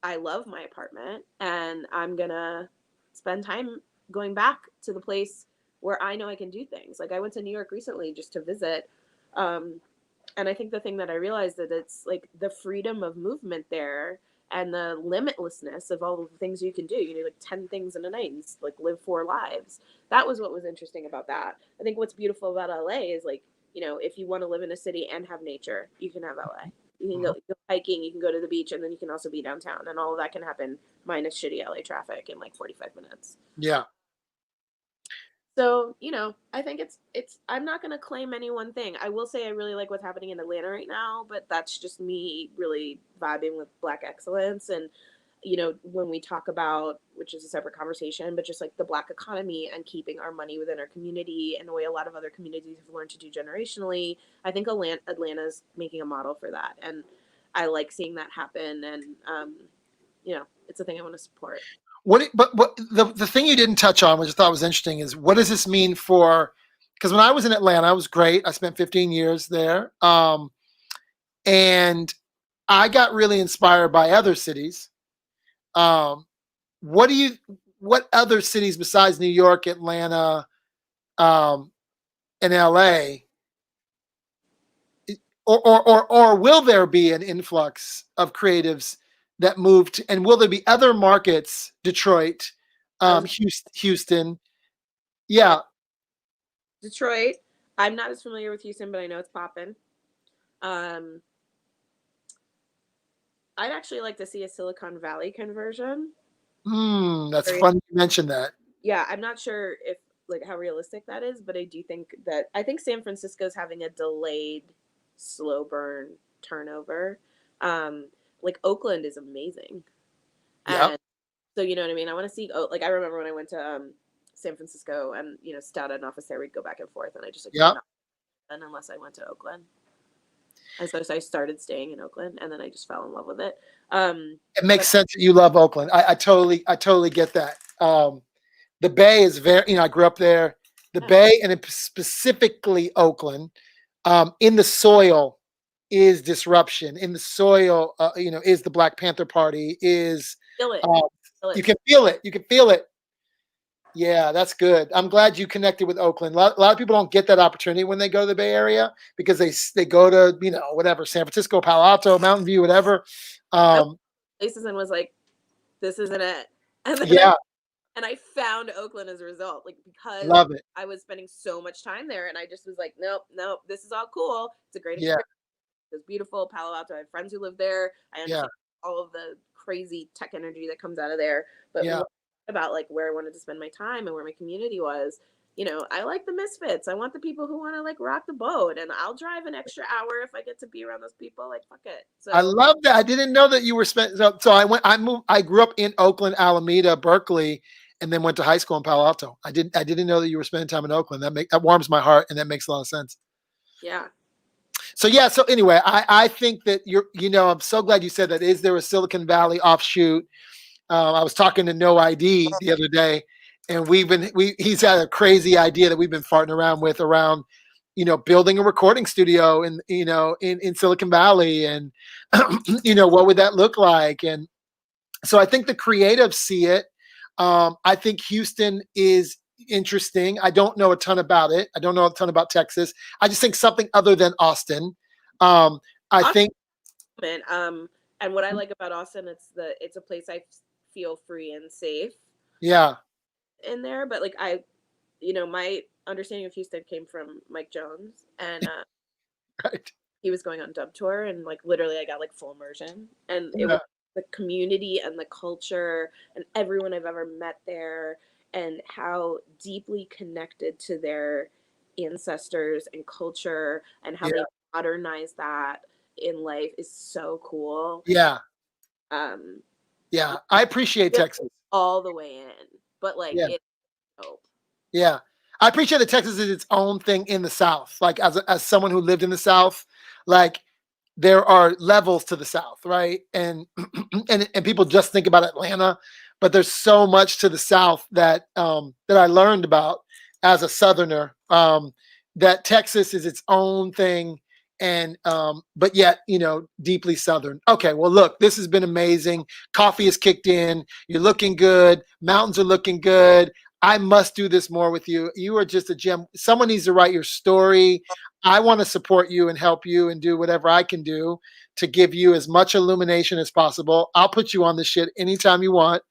Speaker 2: I love my apartment and I'm gonna spend time going back to the place where I know I can do things. Like I went to New York recently just to visit. Um, and I think the thing that I realized that it's like the freedom of movement there and the limitlessness of all of the things you can do. You do like 10 things in a night and like live 4 lives. That was what was interesting about that. I think what's beautiful about LA is like, if you want to live in a city and have nature, you can have LA. You can go hiking, you can go to the beach, and then you can also be downtown. And all of that can happen minus shitty LA traffic in like 45 minutes.
Speaker 1: Yeah.
Speaker 2: So, I think it's I'm not going to claim any one thing. I will say I really like what's happening in Atlanta right now, but that's just me really vibing with Black excellence. And when we talk about, which is a separate conversation, but just like the Black economy and keeping our money within our community and the way a lot of other communities have learned to do generationally, I think Atlanta's making a model for that. And I like seeing that happen. And, it's a thing I want to support.
Speaker 1: But the thing you didn't touch on, which I thought was interesting, is what does this mean for? Because when I was in Atlanta, it was great. I spent 15 years there, and I got really inspired by other cities. Um, what other cities besides New York, Atlanta, um, and LA, or will there be an influx of creatives that moved, and will there be other markets, Detroit, Houston? Yeah.
Speaker 2: Detroit. I'm not as familiar with Houston, but I know it's popping. I'd actually like to see a Silicon Valley conversion.
Speaker 1: That's funny you mentioned that.
Speaker 2: Yeah, I'm not sure if like how realistic that is, but I do think San Francisco's having a delayed, slow burn turnover. Like Oakland is amazing,
Speaker 1: Yeah.
Speaker 2: and so you know what I mean. I want to see. Like I remember when I went to San Francisco, and Stout had an office there. We'd go back and forth, and I just
Speaker 1: Yeah.
Speaker 2: unless I went to Oakland. And so I started staying in Oakland, and then I just fell in love with it.
Speaker 1: It makes sense that you love Oakland. I totally get that. The Bay is very, I grew up there. The Bay, and specifically Oakland, in the soil is disruption. In the soil, is the Black Panther Party. Is
Speaker 2: feel it.
Speaker 1: You can feel it. You can feel it. Yeah, that's good. I'm glad you connected with Oakland. A lot of people don't get that opportunity when they go to the Bay Area because they go to whatever, San Francisco, Palo Alto, Mountain View, whatever.
Speaker 2: Places and was like, this isn't it. And then
Speaker 1: yeah.
Speaker 2: I found Oakland as a result, like because
Speaker 1: Love it.
Speaker 2: I was spending so much time there, and I just was like, nope, this is all cool. It's a great
Speaker 1: experience.
Speaker 2: It's beautiful. Palo Alto. I have friends who live there. I understand all of the crazy tech energy that comes out of there. But about like where I wanted to spend my time and where my community was, I like the misfits. I want the people who want to like rock the boat, and I'll drive an extra hour if I get to be around those people. Like fuck it. So
Speaker 1: I love that. I didn't know that you were so I grew up in Oakland, Alameda, Berkeley, and then went to high school in Palo Alto. I didn't know that you were spending time in Oakland. That warms my heart, and that makes a lot of sense.
Speaker 2: Yeah.
Speaker 1: So anyway, I think that I'm so glad you said that. Is there a Silicon Valley offshoot? I was talking to No ID the other day, and he's had a crazy idea that we've been farting around with around, building a recording studio in Silicon Valley, and what would that look like? And so I think the creatives see it. I think Houston is interesting. I don't know a ton about it. I don't know a ton about Texas. I just think something other than Austin. I think.
Speaker 2: And what I like about Austin, it's a place I feel free and safe.
Speaker 1: Yeah.
Speaker 2: In there, but like my understanding of Houston came from Mike Jones, and
Speaker 1: right.
Speaker 2: He was going on dub tour, and like literally I got like full immersion, and it was the community and the culture and everyone I've ever met there, and how deeply connected to their ancestors and culture, and how they modernize that in life is so cool.
Speaker 1: Yeah. I appreciate Texas
Speaker 2: all the way in, but like it's dope.
Speaker 1: Yeah. I appreciate that Texas is its own thing in the South. Like as someone who lived in the South, like there are levels to the South, right? And and people just think about Atlanta, but there's so much to the South that that I learned about as a Southerner. That Texas is its own thing, and but yet deeply Southern. Okay, well look, this has been amazing. Coffee is kicked in. You're looking good. Mountains are looking good. I must do this more with you. You are just a gem. Someone needs to write your story. I want to support you and help you and do whatever I can do to give you as much illumination as possible. I'll put you on the shit anytime you want.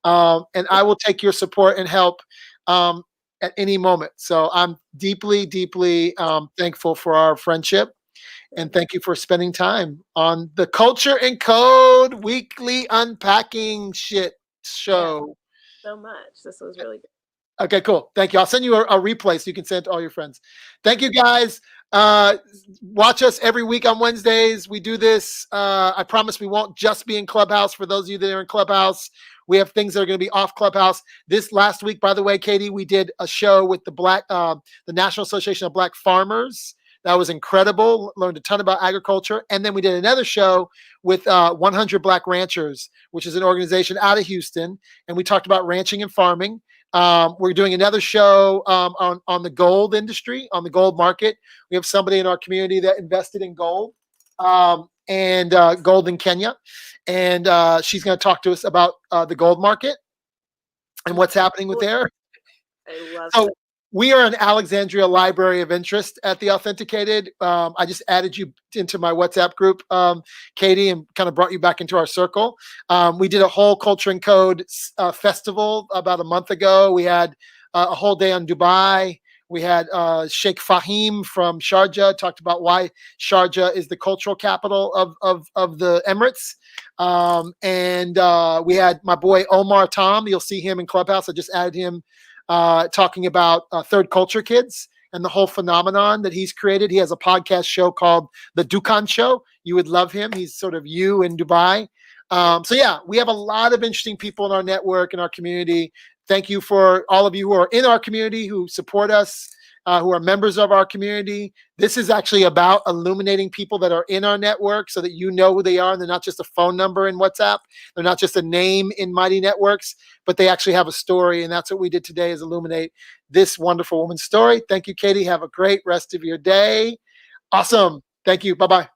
Speaker 1: And I will take your support and help at any moment. So I'm deeply, deeply thankful for our friendship. And thank you for spending time on the Culture and Code Weekly Unpacking Shit show.
Speaker 2: So much. This was really good.
Speaker 1: Okay, cool. Thank you. I'll send you a replay so you can send it to all your friends. Thank you, guys. Watch us every week on Wednesdays. We do this. I promise we won't just be in Clubhouse. For those of you that are in Clubhouse, we have things that are going to be off Clubhouse. This last week, by the way, Katie, we did a show with the National Association of Black Farmers. That was incredible. Learned a ton about agriculture. And then we did another show with 100 Black Ranchers, which is an organization out of Houston. And we talked about ranching and farming. We're doing another show on the gold industry, on the gold market. We have somebody in our community that invested in gold and gold in Kenya. And she's going to talk to us about the gold market and what's happening with there.
Speaker 2: I love
Speaker 1: So
Speaker 2: it.
Speaker 1: we are an Alexandria Library of Interest at The Authenticated. I just added you into my WhatsApp group, Katie, and kind of brought you back into our circle. We did a whole Culture and Code festival about a month ago. We had a whole day on Dubai. We had Sheikh Fahim from Sharjah talked about why Sharjah is the cultural capital of the Emirates. And we had my boy Omar Tom. You'll see him in Clubhouse. I just added him talking about Third Culture Kids and the whole phenomenon that he's created. He has a podcast show called The Dukan Show. You would love him. He's sort of you in Dubai. So yeah, we have a lot of interesting people in our network, in our community. Thank you for all of you who are in our community, who support us, who are members of our community. This is actually about illuminating people that are in our network so that you know who they are and they're not just a phone number in WhatsApp. They're not just a name in Mighty Networks, but they actually have a story. And that's what we did today, is illuminate this wonderful woman's story. Thank you, Katie. Have a great rest of your day. Awesome. Thank you. Bye-bye.